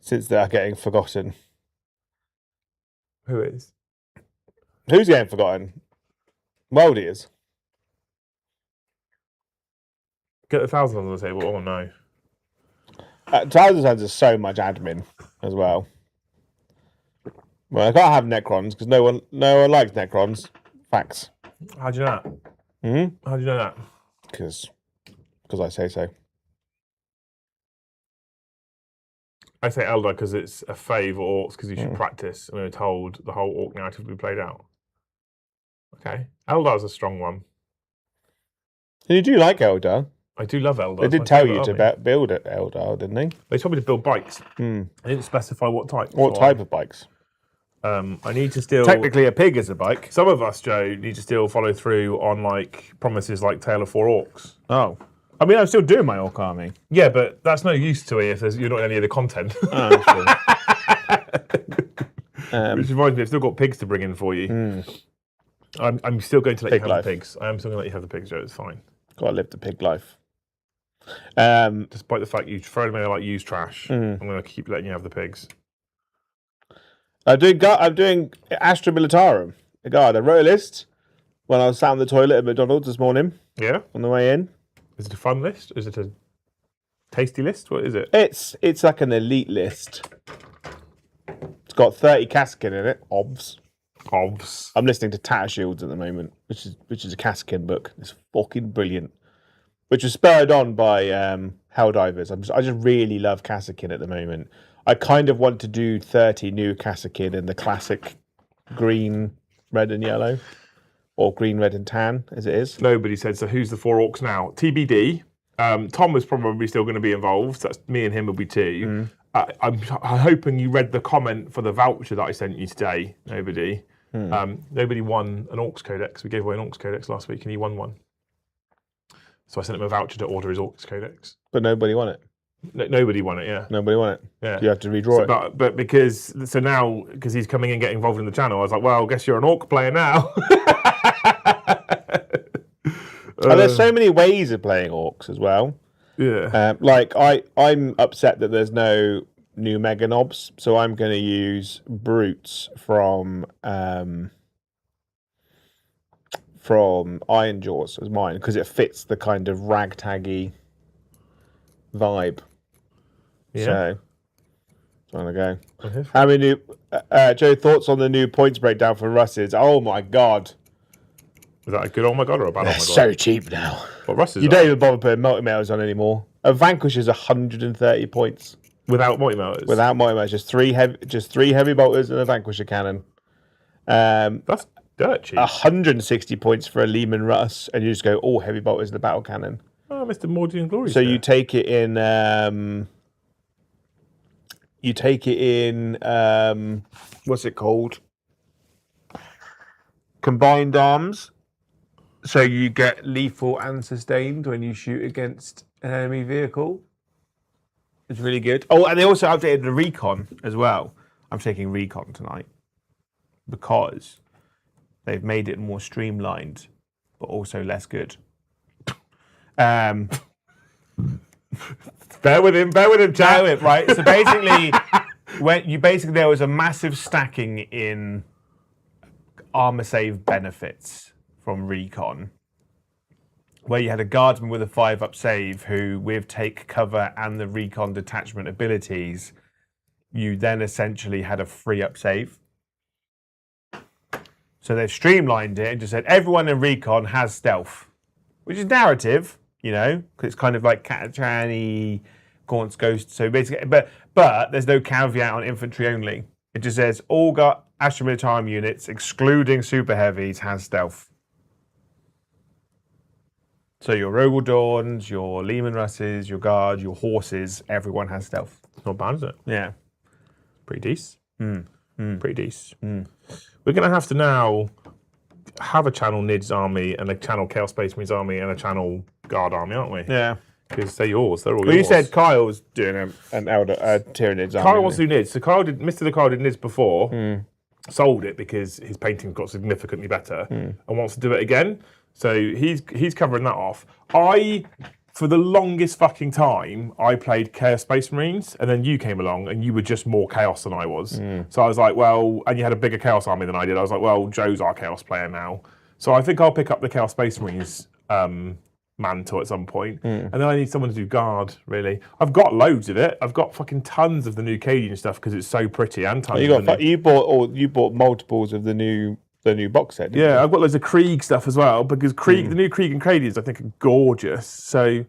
Since they are getting forgotten. Who is? Who's getting forgotten? World is. Get the 1,000 on the table. Oh, no. Thousand Sons is so much admin as well. Well, I can't have Necrons because no one likes Necrons. Facts. How do you know that? How do you know that? Because I say so. I say Eldar because it's a fave or Orcs because you should practice. And we were told the whole Orc narrative will be played out. Okay. Eldar's a strong one. And you do like Eldar. I do love Eldar. They did tell you to build it, Eldar, didn't they? They told me to build bikes. They didn't specify what type. What type of bikes? I need to still... Technically, a pig is a bike. Some of us, Joe, need to still follow through on like promises like Tale of Four Orcs. Oh. I mean, I'm still doing my Orc army. Yeah, but that's no use to me if you're not in any of the content. Which reminds me, I've still got pigs to bring in for you. I'm still going to let you have the pigs. I am still going to let you have the pigs, Joe. It's fine. Got to live the pig life. Despite the fact you throw them in like used trash, I'm going to keep letting you have the pigs. I'm doing Astra Militarum. God, I wrote a list when I was sat on the toilet at McDonald's this morning. Yeah? On the way in. Is it a fun list? Is it a tasty list? What is it? It's like an elite list. It's got 30 Kaskin in it. Obvs. I'm listening to Tatter Shields at the moment, which is a Kaskin book. It's fucking brilliant. Which was spurred on by Helldivers. I just really love Kaskin at the moment. I kind of want to do 30 new Kaskin in the classic green, red and yellow. Or green, red and tan, as it is. Nobody said, so who's the Four Orcs now? TBD. Tom was probably still going to be involved. So that's me and him will be two. I'm hoping you read the comment for the voucher that I sent you today. Nobody. Nobody won an Orcs Codex. We gave away an Orcs Codex last week and he won one. So I sent him a voucher to order his Orcs Codex. But nobody won it. Nobody won it, yeah. Nobody won it. Yeah. You have to redraw it. But because he's coming and getting involved in the channel, I was like, well, I guess you're an Orc player now. And there's so many ways of playing Orcs as well. Yeah. I'm upset that there's no new Mega Knobs, so I'm going to use Brutes from Iron Jaws as mine because it fits the kind of ragtaggy vibe. Yeah. So, trying to go. How many new Joe thoughts on the new points breakdown for Russes? Oh my god. Is that a good oh my god or a bad oh my god? So cheap now. What Russes? You don't even bother putting multi-melters on anymore. A Vanquish is 130 points. Without multi-melters? Without multi-melters. Just three heavy bolters and a Vanquisher cannon. That's Dirt cheap. 160 points for a Lehman Russ, and you just go, oh, heavy bolters the battle cannon. Oh, Mr. Mordian Glory. So you take it in. What's it called? Combined arms. So you get lethal and sustained when you shoot against an enemy vehicle. It's really good. Oh, and they also updated the recon as well. I'm taking recon tonight because they've made it more streamlined, but also less good. Bear with him, chat. Right. So basically, there was a massive stacking in armor save benefits from recon, where you had a guardsman with a 5-up save who, with take cover and the recon detachment abilities, you then essentially had a 3-up save. So they've streamlined it and just said everyone in recon has stealth, which is narrative, because it's kind of like Katachani, Gaunt's Ghost. So basically, but there's no caveat on infantry only. It just says all Astra Militarum units, excluding super heavies, has stealth. So your Rogel Dawns, your Lehman Russes, your Guards, your horses, everyone has stealth. It's not bad, is it? Yeah. Pretty decent. Pretty decent. We're going to have to now have a channel Nids army and a channel Chaos Space Marines army and a channel Guard army, aren't we? Yeah. Because they're yours. They're all Well, yours. you said Kyle's doing an Tyranids army. Kyle wants to do Nids. So Mr. Kyle did Nids before, sold it because his painting got significantly better and wants to do it again. So he's covering that off. For the longest fucking time, I played Chaos Space Marines, and then you came along, and you were just more Chaos than I was. So I was like, well, and you had a bigger Chaos army than I did. I was like, well, Joe's our Chaos player now. So I think I'll pick up the Chaos Space Marines mantle at some point. And then I need someone to do Guard, really. I've got loads of it. I've got fucking tons of the new Cadian stuff because it's so pretty, and tons you bought multiples of the new box set, didn't you? I've got loads of Krieg stuff as well because the new Krieg and Cadians I think are gorgeous. So,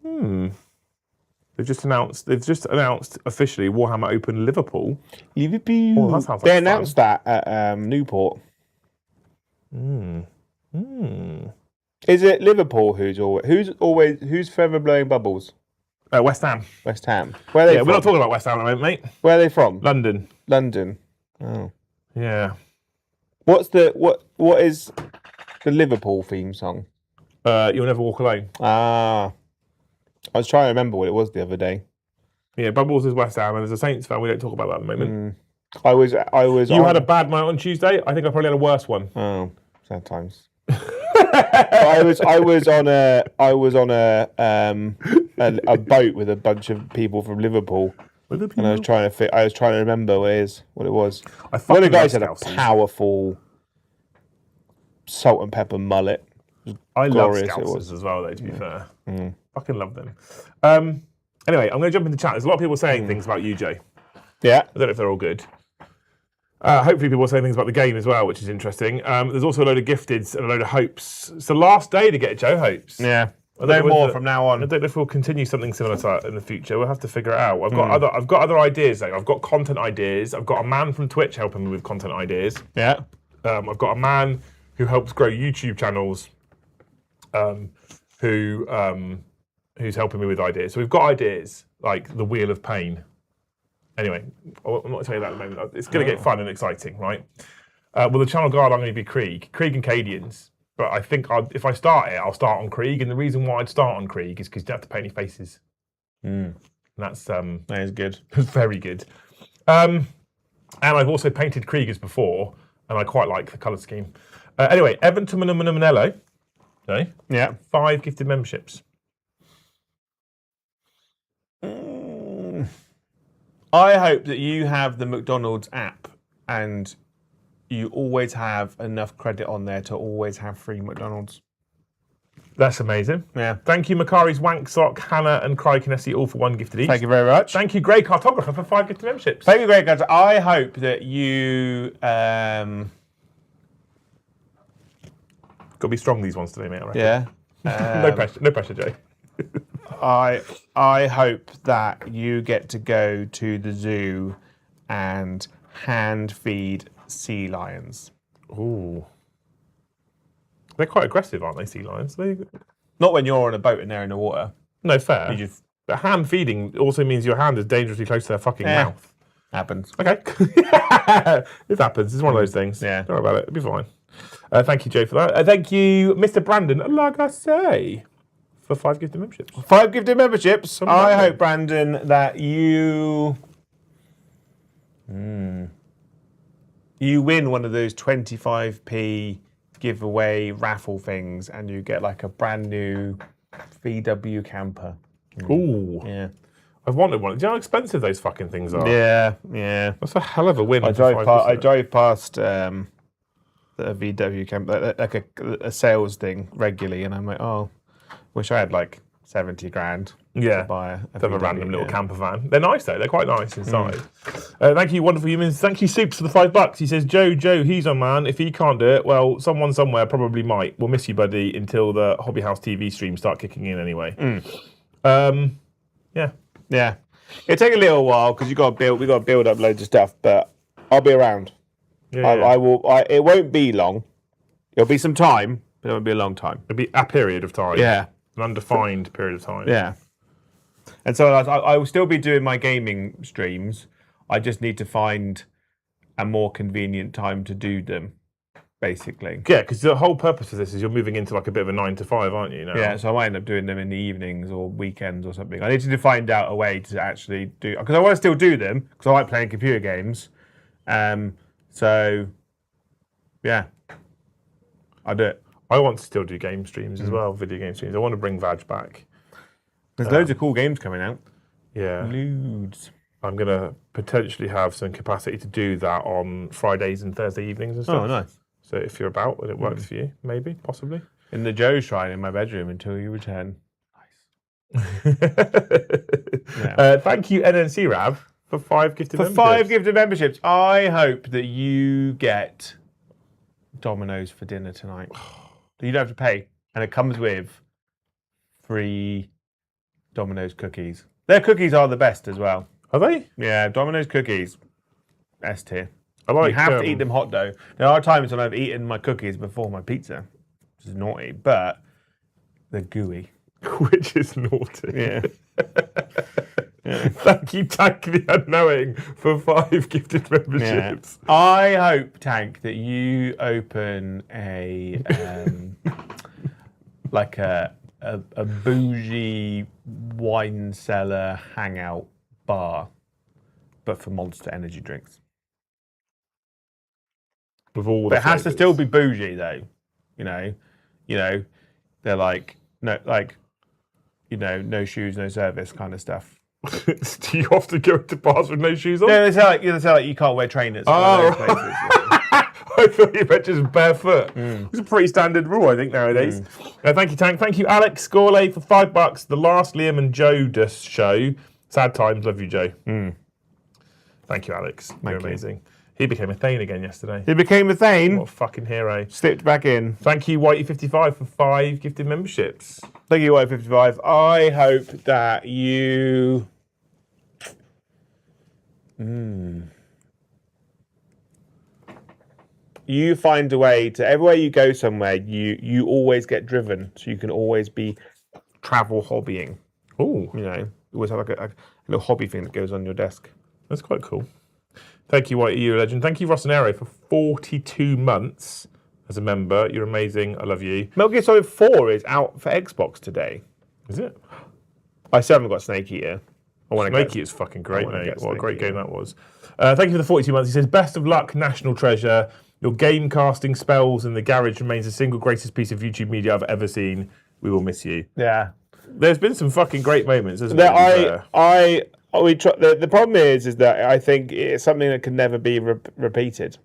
they've just announced officially Warhammer Open Liverpool. Liverpool. Oh, that sounds like they fun. announced that at Newport. Is it Liverpool who's forever blowing bubbles? West Ham. West Ham. Where are they from? We're not talking about West Ham at the moment, mate. Where are they from? London. London. Oh. Yeah. What is the Liverpool theme song? You'll Never Walk Alone. I was trying to remember what it was the other day. Yeah, Bubbles is West Ham, and as a Saints fan, we don't talk about that at the moment. I was. You had a bad night on Tuesday. I think I probably had a worse one. Oh, sad times. I was on a boat with a bunch of people from Liverpool, and I was trying to remember what it was. One of the guys had a powerful salt and pepper mullet. I love Scousers as well, though. To be fair, fucking love them. Anyway, I'm going to jump into chat. There's a lot of people saying things about you, Jay. Yeah, I don't know if they're all good. Hopefully people are saying things about the game as well, which is interesting. There's also a load of gifteds and a load of hopes. It's the last day to get Joe hopes. Yeah. No more from now on. I don't know if we'll continue something similar to that in the future. We'll have to figure it out. I've got other ideas though. I've got content ideas. I've got a man from Twitch helping me with content ideas. Yeah. I've got a man who helps grow YouTube channels. Who's helping me with ideas. So we've got ideas like the Wheel of Pain. Anyway, I'm not telling you that at the moment. It's going to get fun and exciting, right? Well, the channel guard, I'm going to be Krieg and Cadians. But I think if I start it, I'll start on Krieg. And the reason why I'd start on Krieg is because you don't have to paint any faces. And that is good. Very good. And I've also painted Kriegers before, and I quite like the colour scheme. Anyway, Evan Manello. Okay. Yeah. 5 gifted memberships. I hope that you have the McDonald's app and you always have enough credit on there to always have free McDonald's. That's amazing. Yeah. Thank you, Makari's Wank Sock, Hannah, and Cry Kinesi, all for 1 gifted each. Thank you very much. Thank you, Grey Cartographer, for 5 gifted memberships. Thank you, Grey Cartographer. I hope that you. Got to be strong these ones today, mate. I reckon. Yeah. No pressure, Jay. I hope that you get to go to the zoo and hand feed sea lions. Ooh. They're quite aggressive, aren't they, sea lions? Not when you're on a boat and they're in the water. No, fair. You just But hand feeding also means your hand is dangerously close to their fucking mouth. happens. Okay. It happens. It's one of those things. Yeah. Don't worry about it. It'll be fine. Thank you, Joe, for that. Thank you, Mr. Brandon, like I say, for 5 gifted memberships. 5 gifted memberships. I Brandon. hope, Brandon, that you win one of those 25p giveaway raffle things and you get like a brand new VW camper. Ooh. Yeah. I've wanted one. Do you know how expensive those fucking things are? Yeah, yeah. That's a hell of a win. I for drove past the VW camper, like a sales thing regularly, and I'm like, oh, wish I had like 70 grand. Yeah. To buy a Have a VW, random little camper van. They're nice though. They're quite nice inside. Thank you, wonderful humans. Thank you, Soups, for the $5. He says, Joe, he's on man. If he can't do it, well, someone somewhere probably might. We'll miss you, buddy, until the Hobby House TV streams start kicking in anyway. Yeah. Yeah. It'll take a little while because we got to build up loads of stuff, but I'll be around. Yeah, I will. It won't be long. It'll be some time, but it won't be a long time. It'll be a period of time. Yeah. An undefined period of time. Yeah. And so I will still be doing my gaming streams. I just need to find a more convenient time to do them, basically. Yeah, because the whole purpose of this is you're moving into like a bit of a 9 to 5, aren't you? Now? Yeah, so I might end up doing them in the evenings or weekends or something. I need to find out a way to actually do, because I want to still do them because I like playing computer games. So yeah, I'll do it. I want to still do game streams as well, video game streams. I want to bring Vag back. There's loads of cool games coming out. Yeah. Loads. I'm going to potentially have some capacity to do that on Fridays and Thursday evenings and stuff. Oh, nice. So if you're about and it works for you, maybe, possibly. In the Joe Shrine in my bedroom until you return. Nice. Thank you, NNC Rav, for 5 gifted For memberships. 5 gifted memberships, I hope that you get Domino's for dinner tonight. You don't have to pay, and it comes with free Domino's cookies. Their cookies are the best as well. Are they? Yeah, Domino's cookies, S tier. I like. You have to eat them hot though. There are times when I've eaten my cookies before my pizza, which is naughty, but they're gooey. Which is naughty. Yeah. Thank you, Tank the Unknowing, for 5 gifted memberships. Yeah. I hope, Tank, that you open a like a bougie wine cellar hangout bar, but for Monster energy drinks. With all But the it has to flavours. still be bougie though. You know, they're like no shoes, no service kind of stuff. Do you often go to bars with no shoes on? No, they say like you can't wear trainers. Oh, One of those places. I thought you meant just barefoot. It's a pretty standard rule, I think, nowadays. Thank you, Tank. Thank you, Alex Scorley, for $5. The last Liam and Joe show. Sad times. Love you, Joe. Thank you, Alex. You're amazing. He became a Thane again yesterday. He became a Thane. What a fucking hero. Slipped back in. Thank you, Whitey55, for 5 gifted memberships. Thank you, White55. I hope that you... You find a way to... Everywhere you go somewhere, you always get driven. So you can always be travel hobbying. Oh, You know, you always have like a little hobby thing that goes on your desk. that's quite cool. Thank you, Whitey, you're a legend. Thank you, Rossonero, for 42 months as a member. You're amazing. I love you. Metal Gear Solid 4 is out for Xbox today. Is it? I still haven't got Snake Eater. I want to Snakey is fucking great, wanna mate. get What a great Snakey, game that was. Thank you for the 42 months. He says, best of luck, National Treasure. Your game casting spells in the garage remains the single greatest piece of YouTube media I've ever seen. We will miss you. Yeah. There's been some fucking great moments, isn't there? The problem is that I think it's something that can never be repeated,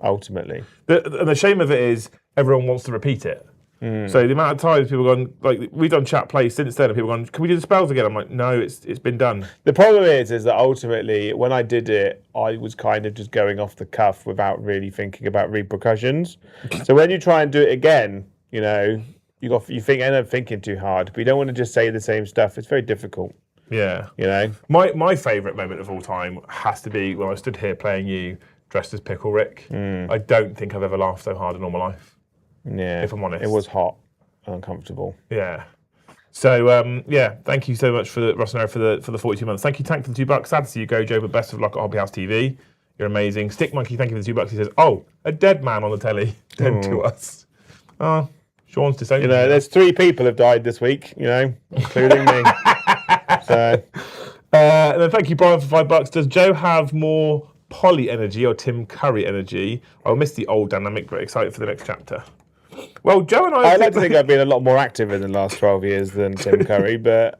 ultimately. The shame of it is everyone wants to repeat it. So the amount of times people gone, like, we've done chat play since then, and people gone, can we do the spells again? I'm like, no, it's been done. The problem is that ultimately, when I did it, I was kind of just going off the cuff without really thinking about repercussions. So when you try and do it again, you know, you end up thinking too hard, but you don't want to just say the same stuff. It's very difficult. Yeah. You know? My favourite moment of all time has to be when I stood here playing you dressed as Pickle Rick. I don't think I've ever laughed so hard in all my life. Yeah. if I'm honest. It was hot and uncomfortable. Yeah. So thank you so much for Ross and Eric for the 42 months. Thank you, Tank, for the $2. Sad to see you go, Joe, but best of luck at Hobby House TV. You're amazing. Stick Monkey, thank you for the $2. He says, "Oh, a dead man on the telly, dead to us." Oh, Sean's disowned. You know, there's 3 people have died this week. You know, including me. So, and then thank you, Brian, for $5. Does Joe have more Polly energy or Tim Curry energy? I'll miss the old dynamic, but excited for the next chapter. Well, Joe and I like to think I've been a lot more active in the last 12 years than Tim Curry, but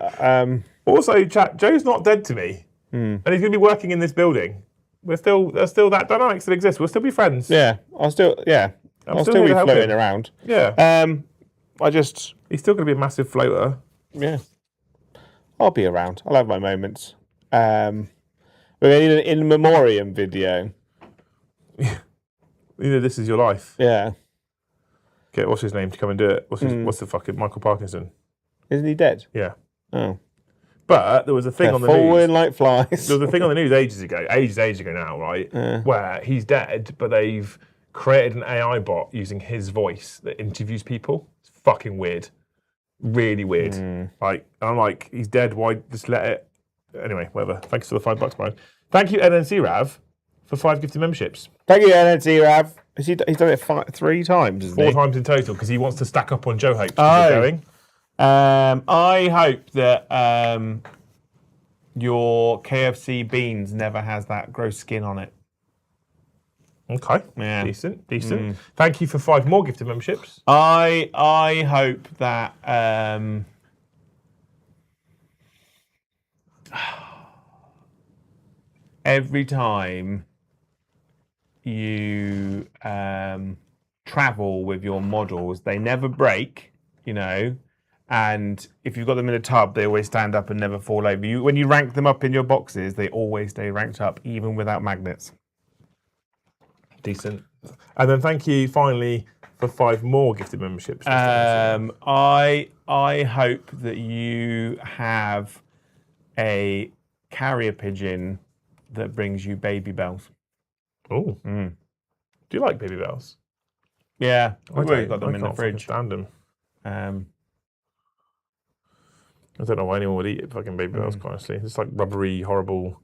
also, chat. Joe's not dead to me, and he's going to be working in this building. There's still that dynamics that exist. We'll still be friends. Yeah, I'll still be floating around. Yeah. He's still going to be a massive floater. Yeah. I'll be around. I'll have my moments. We're going to need an in memoriam video. This is your life. Yeah. Get what's his name to come and do it. What's the fucking Michael Parkinson? Isn't he dead? Yeah. Oh. But there was a thing on the falling news. like flies. There was a thing on the news ages ago now, right? Where he's dead, but they've created an AI bot using his voice that interviews people. It's fucking weird. Really weird. I'm like, he's dead, why just let it? Anyway, whatever. Thanks for the $5, Brian. Thank you, NNC Rav, for 5 gifted memberships. Thank you, NNC Rav. He's done it 3 times, isn't 4 times in total, because he wants to stack up on Joe Hope. Going. I hope that your KFC beans never has that gross skin on it. Okay. Yeah. Decent. Thank you for 5 more gifted memberships. I hope that every time you travel with your models, they never break, you know, and if you've got them in a tub, they always stand up and never fall over. When you rank them up in your boxes, they always stay ranked up, even without magnets. Decent. And then thank you finally for 5 more gifted memberships. I hope that you have a carrier pigeon that brings you baby bells. Oh. Do you like baby bells? Yeah, we've already got them in the fridge. Stand them. I don't know why anyone would eat fucking baby bells, quite honestly. It's like rubbery, horrible.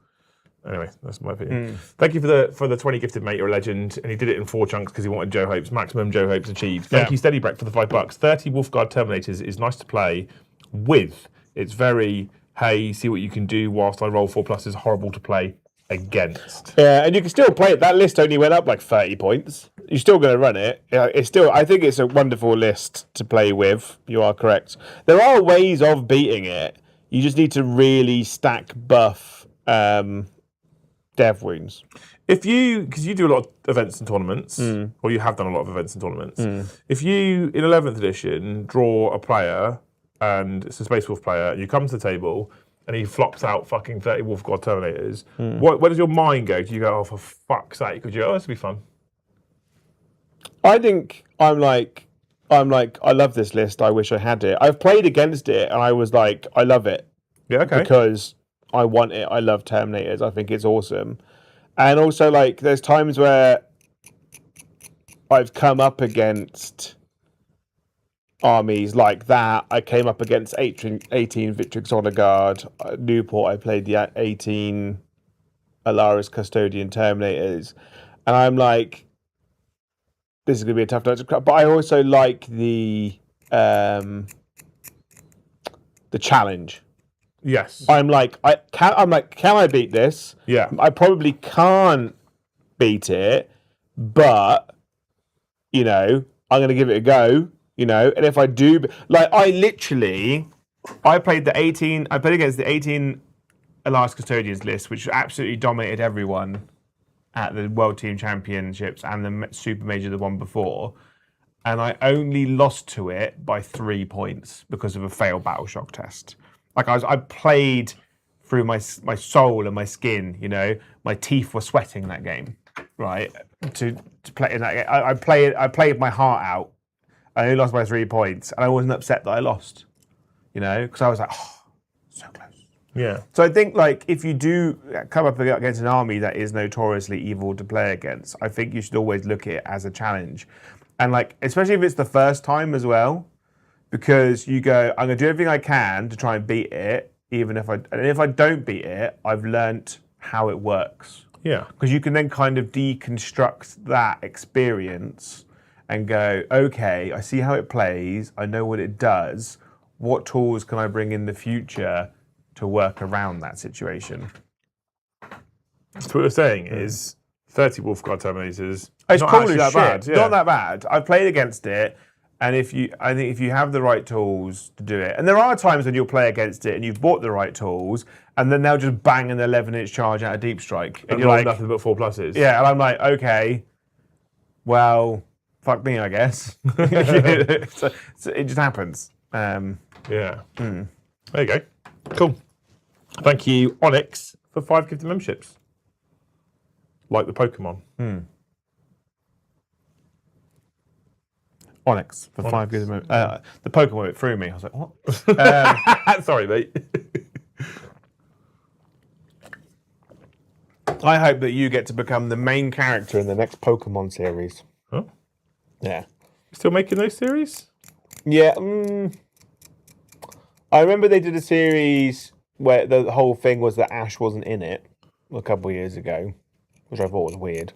Anyway, that's my opinion. Thank you for the 20 gifted, mate. You're a legend. And he did it in 4 chunks because he wanted Joe Hopes. Maximum Joe Hopes achieved. Thank you, Steady Breck, for the $5. 30 Wolfguard Terminators is nice to play with. It's very, hey, see what you can do whilst I roll 4+ is horrible to play against. Yeah, and you can still play it. That list only went up like 30 points. You're still going to run it. I think it's a wonderful list to play with. You are correct. There are ways of beating it. You just need to really stack buff dev wounds. Because you do a lot of events and tournaments, or you have done a lot of events and tournaments. If you, in 11th edition, draw a player, and it's a Space Wolf player, you come to the table, and he flops out fucking 30 Wolfguard Terminators, where does your mind go? Do you go, oh, for fuck's sake? Could you go, oh, this would be fun? I think I'm like, I love this list. I wish I had it. I've played against it, and I was like, I love it. Yeah, okay. Because I want it. I love Terminators. I think it's awesome. And also, like, there's times where I've come up against armies like that. I came up against 18 Victrix Honor Guard. Newport, I played the 18 Alaris Custodian Terminators. And I'm like, this is going to be a tough night to crack. But I also like the challenge. Yes. I'm like, can I beat this? Yeah. I probably can't beat it, but, you know, I'm going to give it a go, you know, and if I do, like, I played against the 18 Alaris Custodians list, which absolutely dominated everyone at the World Team Championships and the Super Major, the one before, and I only lost to it by 3 points because of a failed battle shock test. Like I played through my soul and my skin, you know. My teeth were sweating that game, right? To play in that game, I played my heart out. I only lost by 3 points, and I wasn't upset that I lost, you know, because I was like, oh, so close. Yeah. So I think, like, if you do come up against an army that is notoriously evil to play against, I think you should always look at it as a challenge. And like, especially if it's the first time as well, because you go, I'm going to do everything I can to try and beat it, and if I don't beat it, I've learnt how it works. Yeah. Because you can then kind of deconstruct that experience and go, okay, I see how it plays, I know what it does, what tools can I bring in the future to work around that situation? So what you're saying is 30 Wolfguard Terminators. It's not cool actually as that shit. bad. Yeah. Not that bad. I've played against it, and I think if you have the right tools to do it, and there are times when you'll play against it and you've bought the right tools, and then they'll just bang an 11-inch charge out of deep strike, And you're like, nothing but 4+. yeah, and I'm like, okay, well, fuck me, I guess. so it just happens. Yeah. There you go. Cool. Thank you, Onyx, for 5 gifted memberships. Like the Pokemon. Onyx for 5 good. The Pokemon it threw me. I was like, what? Sorry, mate. I hope that you get to become the main character in the next Pokemon series. Huh? Yeah. Still making those series? Yeah. I remember they did a series where the whole thing was that Ash wasn't in it a couple of years ago, which I thought was weird.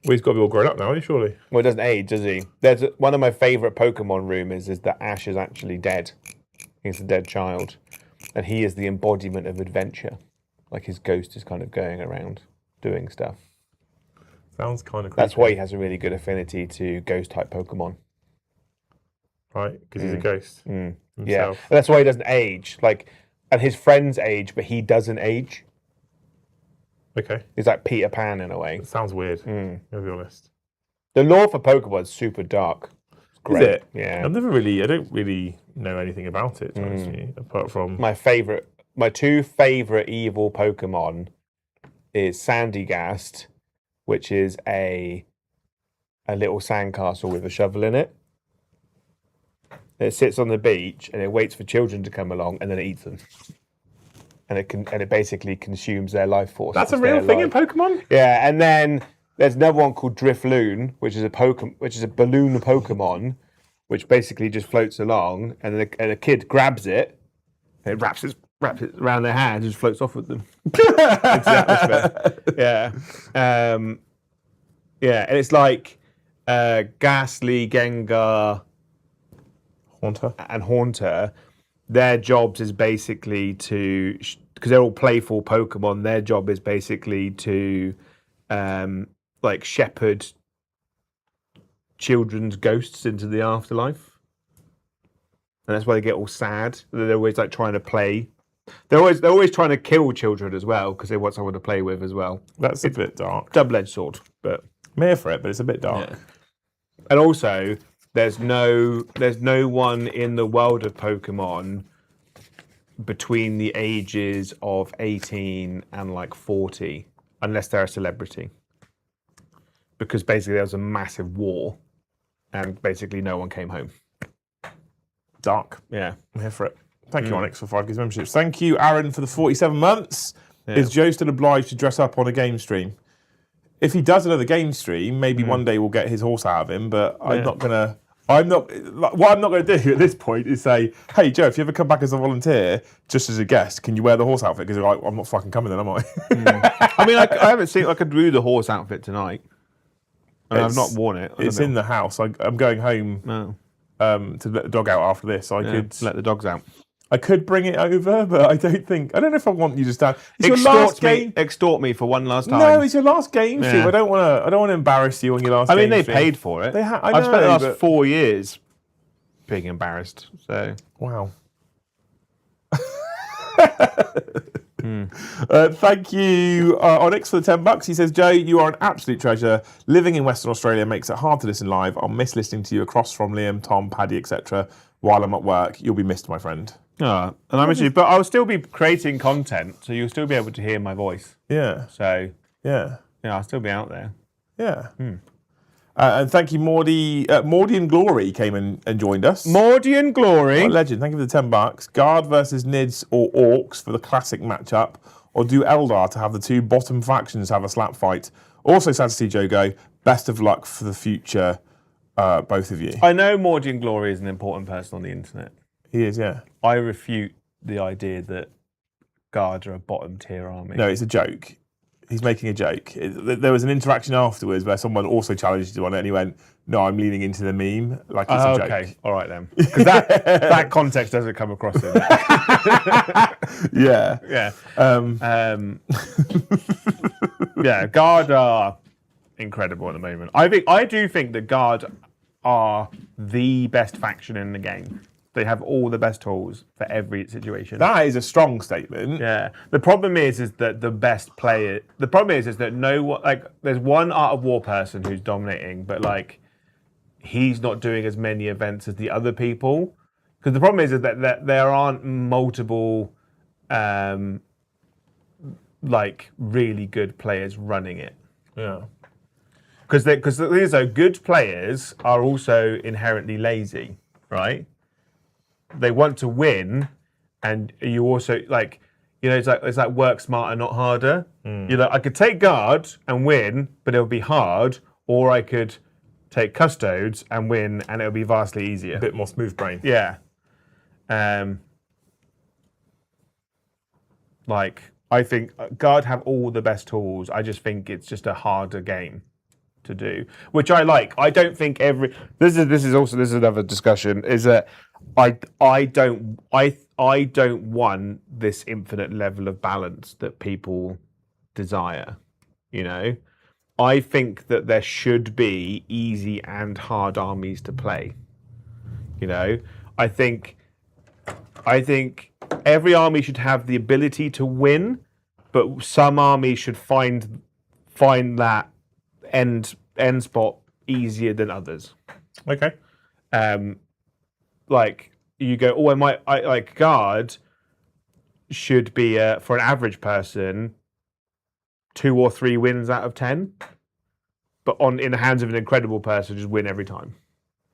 Well, he's got to be all grown up now, surely. Well, it doesn't age, does he? There's one of my favourite Pokemon rumours is that Ash is actually dead. He's a dead child. And he is the embodiment of adventure. Like his ghost is kind of going around doing stuff. Sounds kind of creepy. That's why he has a really good affinity to ghost-type Pokemon. Right, because he's a ghost. Yeah, Himself. that's why he doesn't age. Like, and his friends age, but he doesn't age. Okay. He's like Peter Pan in a way. It sounds weird, I'll be honest. The lore for Pokemon is super dark. It's great. Is it? Yeah. I don't really know anything about it, to be honest with you, apart from... My 2 favourite evil Pokemon is Sandygast, which is a little sandcastle with a shovel in it. It sits on the beach and it waits for children to come along and then it eats them. And it basically consumes their life force. That's a real thing in Pokemon? Yeah, and then there's another one called Drifloon, which is a balloon Pokemon, which basically just floats along, and a kid grabs it, and it wraps it around their hand, and just floats off with them into the atmosphere. Yeah, yeah, and it's like Ghastly, Gengar, Haunter. and Haunter. Their jobs is basically to, because they're all playful Pokemon, their job is basically to like shepherd children's ghosts into the afterlife. And that's why they get all sad. They're always like trying to play. They're always trying to kill children as well, because they want someone to play with as well. That's a bit dark. Double-edged sword, but I'm here for it, but it's a bit dark. yeah. And also, there's no one in the world of Pokemon between the ages of 18 and like 40, unless they're a celebrity. Because basically there was a massive war, and basically no one came home. Dark. Yeah. I'm here for it. Thank you, Onyx, for 5 gifted memberships. Thank you, Aaron, for the 47 months. Yeah. Is Joe still obliged to dress up on a game stream? If he does another game stream, maybe one day we'll get his horse out of him, but what I'm not going to do at this point is say, hey, Joe, if you ever come back as a volunteer, just as a guest, can you wear the horse outfit? Because like, I'm not fucking coming then, am I? I mean, I haven't seen, I could do the horse outfit tonight. I've not worn it. It's in the house. I'm going home to let the dog out after this. I could let the dogs out. I could bring it over, but I don't know if I want you to stand. It's your last game. Extort me for one last time. No, it's your last game stream. Yeah. I don't want to embarrass you on your last. I mean, game they stream. paid for it. They I I've spent the know, last but- 4 years being embarrassed. So Wow. Thank you, Onyx, for the $10. He says, Joe, you are an absolute treasure. Living in Western Australia makes it hard to listen live. I'll miss listening to you across from Liam, Tom, Paddy, etc. while I'm at work. You'll be missed, my friend. and I'm actually, but I'll still be creating content, so you'll still be able to hear my voice. Yeah. So Yeah. I'll still be out there. Yeah. And thank you, Mordy. Mordy and Glory came and joined us. Mordian Glory. What a legend. Thank you for the $10. Guard versus Nids or Orcs for the classic matchup, or do Eldar to have the 2 bottom factions have a slap fight. Also sad to see Joe go. Best of luck for the future both of you. I know Mordian Glory is an important person on the internet. He is, yeah. I refute the idea that Guard are a bottom tier army. No, it's a joke. He's making a joke. There was an interaction afterwards where someone also challenged him on it, and he went, "No, I'm leaning into the meme like it's a joke." Okay, all right then. Because that context doesn't come across in it. Yeah. Yeah. Yeah, Guard are incredible at the moment. I do think that Guard are the best faction in the game. They have all the best tools for every situation. That is a strong statement. Yeah. The problem is that the best player. The problem is that there's one Art of War person who's dominating, but like he's not doing as many events as the other people. Because the problem is that there aren't multiple like really good players running it. Yeah. Because these are good players are also inherently lazy, right? They want to win, and you also like, it's like work smarter, not harder. I could take Guard and win, but it'll be hard, or I could take Custodes and win, and it'll be vastly easier. A bit more smooth brain. Yeah. Like I think Guard have all the best tools. I just think it's just a harder game to do, which I like. I don't think this is another discussion. Is that I don't want this infinite level of balance that people desire. I think that there should be easy and hard armies to play. I think every army should have the ability to win, but some armies should find that end spot easier than others. Okay. Like you go, like Guard should be for an average person 2 or 3 wins out of 10, but in the hands of an incredible person, just win every time.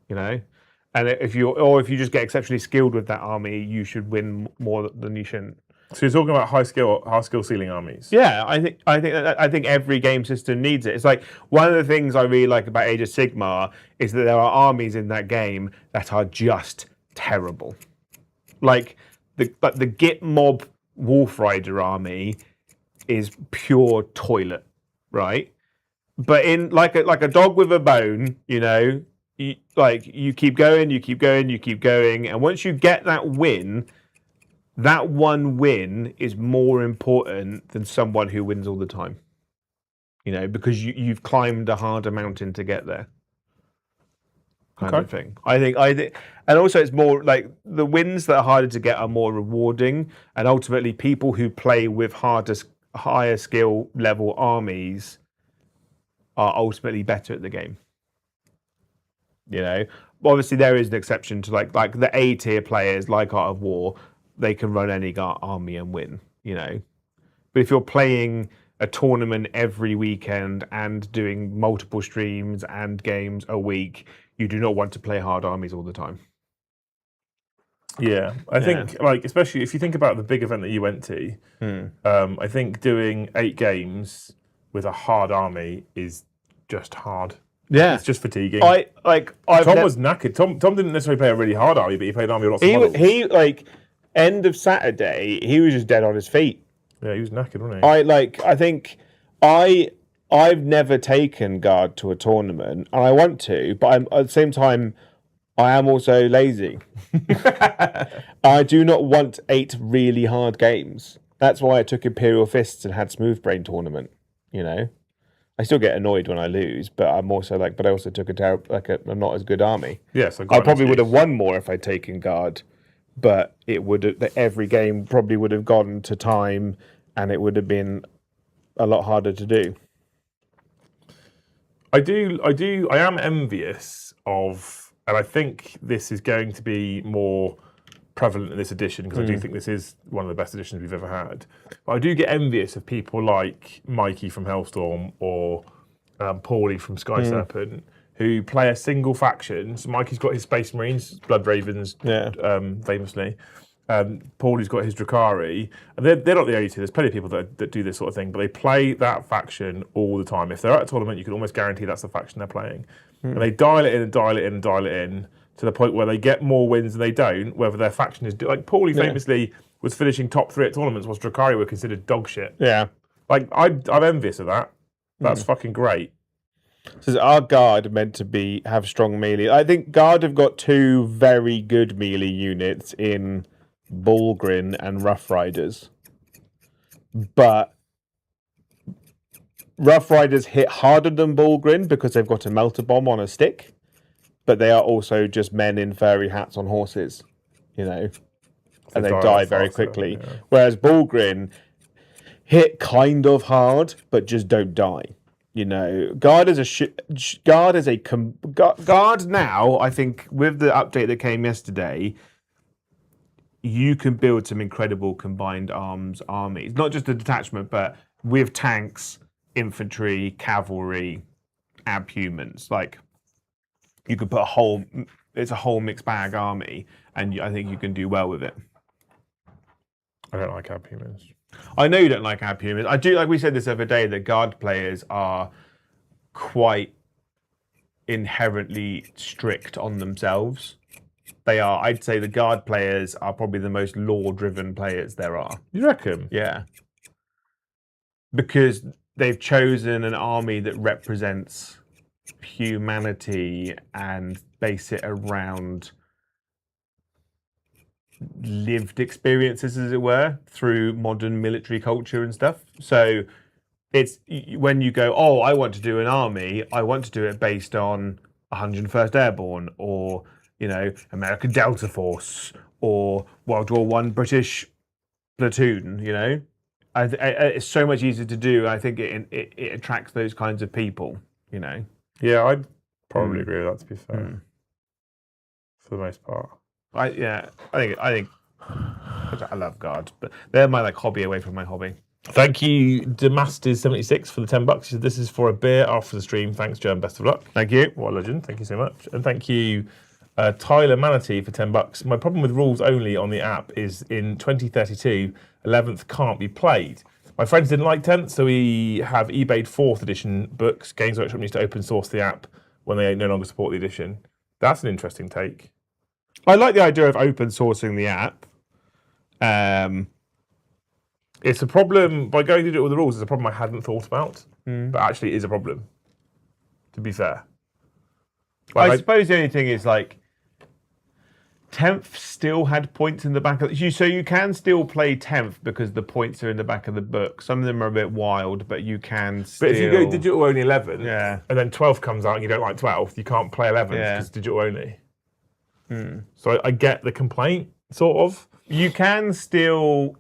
And if you just get exceptionally skilled with that army, you should win more than you shouldn't. So you're talking about high skill ceiling armies. Yeah, I think every game system needs it. It's like one of the things I really like about Age of Sigmar is that there are armies in that game that are just terrible. Like the Git Mob Wolf Rider army is pure toilet, right? But in like a dog with a bone, you keep going, and once you get that win, that one win is more important than someone who wins all the time. Because you've climbed a harder mountain to get there. Kind of thing. I think, and also it's more like the wins that are harder to get are more rewarding, and ultimately people who play with higher skill level armies are ultimately better at the game. Obviously there is an exception to like the A tier players like Art of War. They can run any army and win, But if you're playing a tournament every weekend and doing multiple streams and games a week, you do not want to play hard armies all the time. Yeah, I think like especially if you think about the big event that you went to, I think doing 8 games with a hard army is just hard. Yeah, it's just fatiguing. Tom was knackered. Tom didn't necessarily play a really hard army, but he played an army with lots of models. He end of Saturday, he was just dead on his feet. Yeah, he was knackered, wasn't he? I think I've never taken Guard to a tournament, and I want to, but at the same time, I am also lazy. I do not want 8 really hard games. That's why I took Imperial Fists and had Smooth Brain tournament. I still get annoyed when I lose, but I'm also but I also took a not as good army. Yes, I probably would have won more if I'd taken Guard, but every game probably would have gone to time, and it would have been a lot harder to do. I am envious of, and I think this is going to be more prevalent in this edition, because I do think this is one of the best editions we've ever had. But I do get envious of people like Mikey from Hellstorm or Paulie from Sky Serpent, who play a single faction. So Mikey's got his Space Marines, Blood Ravens, famously, Paulie's got his Drakari, and they're not the only two. There's plenty of people that do this sort of thing, but they play that faction all the time. If they're at a tournament, you can almost guarantee that's the faction they're playing. And they dial it in and dial it in and dial it in to the point where they get more wins than they don't, whether their faction is... Like, Paulie famously was finishing top 3 at tournaments whilst Drakari were considered dog shit. Yeah. Like, I'm envious of that. That's fucking great. So is our Guard meant to have strong melee? I think Guard have got 2 very good melee units in Bullgrin and Rough Riders. But Rough Riders hit harder than Bullgrin because they've got a melter bomb on a stick. But they are also just men in furry hats on horses, and they die very quickly. Yeah. Whereas Bullgrin hit kind of hard, but just don't die. Guard now. I think with the update that came yesterday, you can build some incredible combined arms armies. Not just a detachment, but with tanks, infantry, cavalry, abhumans. Like, you could put it's a whole mixed bag army, and I think you can do well with it. I don't like abhumans. I know you don't like abhumans. I do, like we said this other day, that Guard players are quite inherently strict on themselves. They are, I'd say the Guard players are probably the most lore-driven players there are. You reckon? Yeah. Because they've chosen an army that represents humanity and base it around lived experiences, as it were, through modern military culture and stuff. So it's when you go, oh, I want to do an army, I want to do it based on 101st Airborne or, American Delta Force or World War I British platoon, it's so much easier to do. I think it attracts those kinds of people, Yeah, I'd probably agree with that, to be fair. For the most part. I think I love Guard, but they're my hobby away from my hobby. Thank you, Demasters76 for the $10. He said, this is for a beer after the stream. Thanks, Joe, and best of luck. Thank you. What a legend. Thank you so much. And thank you, Tyler Manatee for $10. My problem with rules only on the app is in 2032, 11th can't be played. My friends didn't like 10th, so we have eBayed 4th edition books. Games Workshop needs to open source the app when they no longer support the edition. That's an interesting take. I like the idea of open sourcing the app. It's a problem, by going digital with the rules, it's a problem I hadn't thought about, but actually it is a problem, to be fair. I suppose the only thing is 10th still had points in the back of so you can still play 10th because the points are in the back of the book. Some of them are a bit wild, but you can still... But if you go digital only 11, and then 12th comes out and you don't like 12th, you can't play 11th because it's digital only. So I get the complaint, sort of. You can still...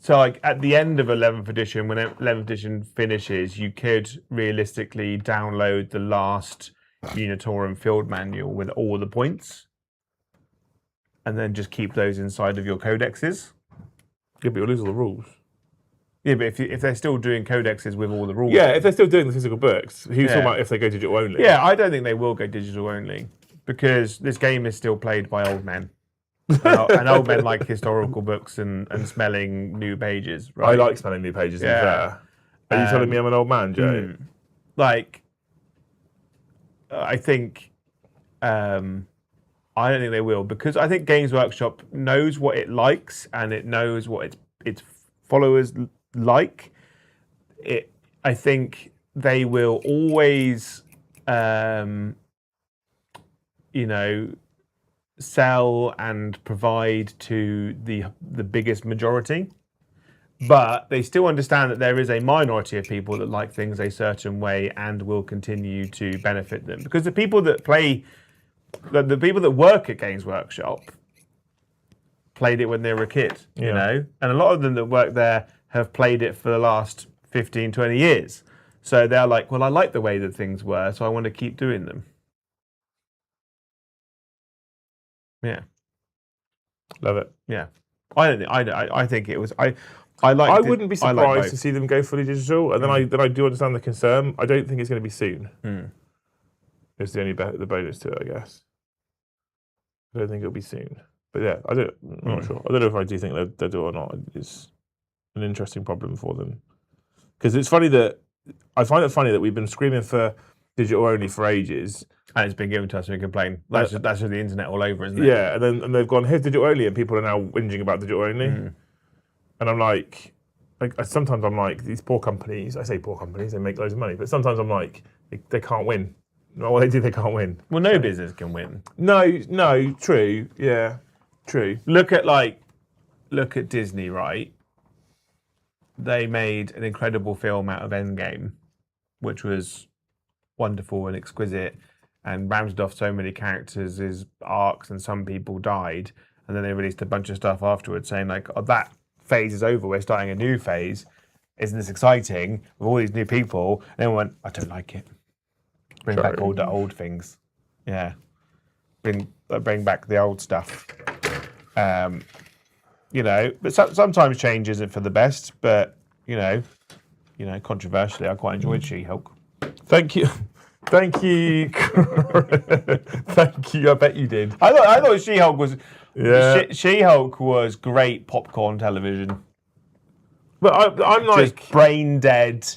So at the end of 11th edition, when 11th edition finishes, you could realistically download the last Unitorum field manual with all the points, and then just keep those inside of your codexes. Yeah, but you'll lose all the rules. Yeah, but if they're still doing codexes with all the rules... Yeah, if they're still doing the physical books, who's talking about if they go digital only? Yeah, I don't think they will go digital only, because this game is still played by old men. And old men like historical books and smelling new pages, right? I like smelling new pages, to be fair. Are you telling me I'm an old man, Joe? I think... I don't think they will, because I think Games Workshop knows what it likes and it knows what its followers like. I think they will always, sell and provide to the biggest majority. But they still understand that there is a minority of people that like things a certain way and will continue to benefit them. Because the people that play... The people that work at Games Workshop played it when they were a kid, and a lot of them that work there have played it for the last 15, 20 years. So they're like, well, I like the way that things were, so I want to keep doing them. Yeah. Love it. Yeah. I think it was... I wouldn't be surprised to see them go fully digital, and then I do understand the concern. I don't think it's going to be soon. It's the only the bonus to it, I guess. I don't think it'll be soon. But yeah, I'm not sure. I don't know if I do think they'll do it or not. It's an interesting problem for them. Because it's funny that I find it funny that we've been screaming for digital only for ages. And it's been given to us and we complain. That's just the internet all over, isn't it? Yeah, and they've gone, here's digital only, and people are now whinging about digital only. And I'm like sometimes I'm like, these poor companies, I say poor companies, they make loads of money, but sometimes I'm like, they can't win. No, what they do, they can't win. Well, no business can win. No, true. Yeah, true. Look at Disney, right? They made an incredible film out of Endgame, which was wonderful and exquisite, and rammed off so many characters' arcs, and some people died. And then they released a bunch of stuff afterwards saying like, "Oh, that phase is over. We're starting a new phase. Isn't this exciting with all these new people?" And everyone went, "I don't like it. Bring back all the old things. Yeah, bring back the old stuff." But sometimes change isn't for the best. But controversially, I quite enjoyed She-Hulk. Thank you. Thank you. Thank you. I bet you did. I thought She-Hulk was Yeah. was great popcorn television. But I'm like Just brain dead.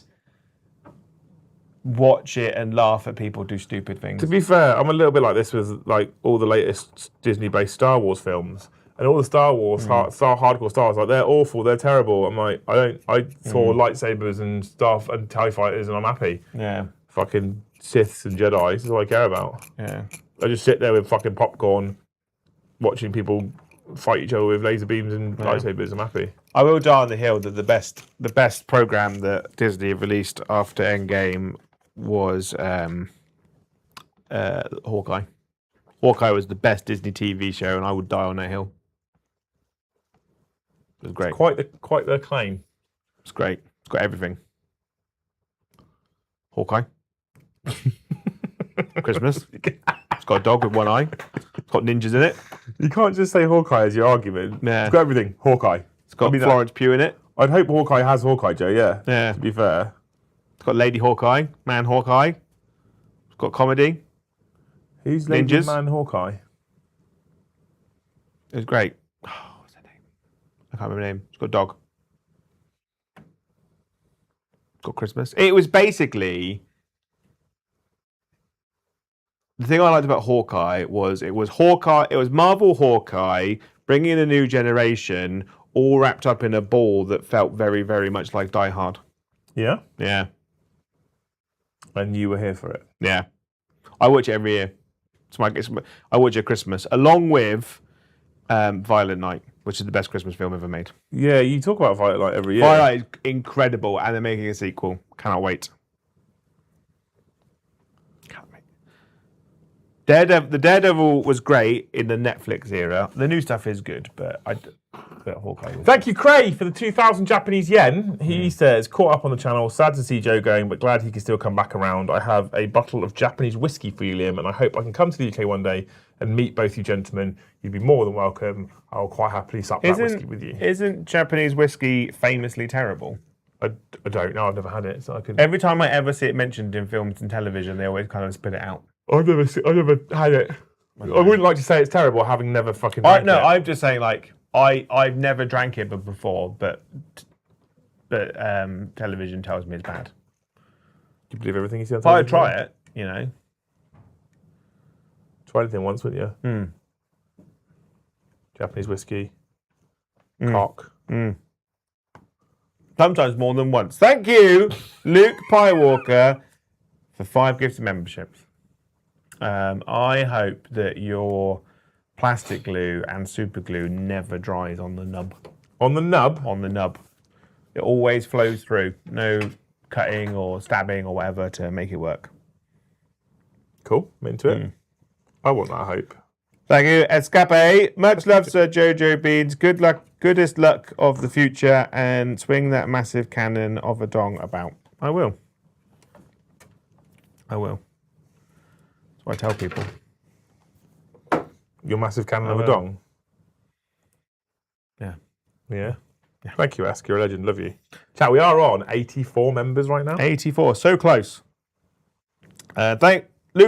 Watch it and laugh at people do stupid things. To be fair, I'm a little bit like this with like all the latest Disney-based Star Wars films. And all the Star Wars, hardcore Star Wars, like they're awful, they're terrible. I'm like, I saw lightsabers and stuff and TIE fighters and I'm happy. Yeah. Fucking Siths and Jedi, this is all I care about. Yeah. I just sit there with fucking popcorn, watching people fight each other with laser beams and lightsabers. I'm happy. I will die on the hill that the best program that Disney released after Endgame was Hawkeye. Hawkeye was the best Disney TV show, and I would die on that hill. It was great. Quite the claim. It's great. It's got everything. Hawkeye. Christmas. It's got a dog with one eye. It's got ninjas in it. You can't just say Hawkeye as your argument. Yeah. It's got everything. Hawkeye. It's got Florence Pugh in it. I'd hope Hawkeye has Hawkeye, Joe, yeah. Yeah. To be fair. It's got Lady Hawkeye, Man Hawkeye. It's got comedy. Who's Lady Ninjas. Man Hawkeye? It was great. Oh, what's her name? I can't remember her name. It's got a dog. It's got Christmas. It was basically... The thing I liked about Hawkeye was it was Marvel Hawkeye bringing in a new generation, all wrapped up in a ball that felt very, very much like Die Hard. Yeah? Yeah. And you were here for it. Yeah. I watch it every year. I watch it at Christmas, along with Violent Night, which is the best Christmas film ever made. Yeah, you talk about Violent Night every year. Violent Night is incredible, and they're making a sequel. Cannot wait. The Daredevil was great in the Netflix era. The new stuff is good, but Hawkeye was... Thank you, Cray, for the 2,000 Japanese yen. He says, caught up on the channel, sad to see Joe going, but glad he can still come back around. I have a bottle of Japanese whiskey for you, Liam, and I hope I can come to the UK one day and meet both you gentlemen. You'd be more than welcome. I'll quite happily sup that whiskey with you. Isn't Japanese whiskey famously terrible? I don't know. I've never had it, so I could... Every time I ever see it mentioned in films and television, they always kind of spit it out. I've never had it. I wouldn't like to say it's terrible, having never fucking drank it. I'm just saying, like, I've never drank it before, but television tells me it's bad. Do you believe everything you see on I'd television? try it, you know. Try anything once, wouldn't you? Japanese whiskey. Cock. Sometimes more than once. Thank you, Luke Piewalker, for 5 gifted memberships. I hope that your plastic glue and super glue never dries on the nub. On the nub? On the nub. It always flows through. No cutting or stabbing or whatever to make it work. Cool. I'm into it. I want that hope. Thank you, Escape. Much love, Sir Jojo Beans. Good luck, goodest luck of the future, and swing that massive cannon of a dong about. I will. That's what I tell people. Your massive cannon of a dong? Yeah. Yeah. Thank you, Ask. You're a legend. Love you. Chat, we are on 84 members right now. 84. So close. Luke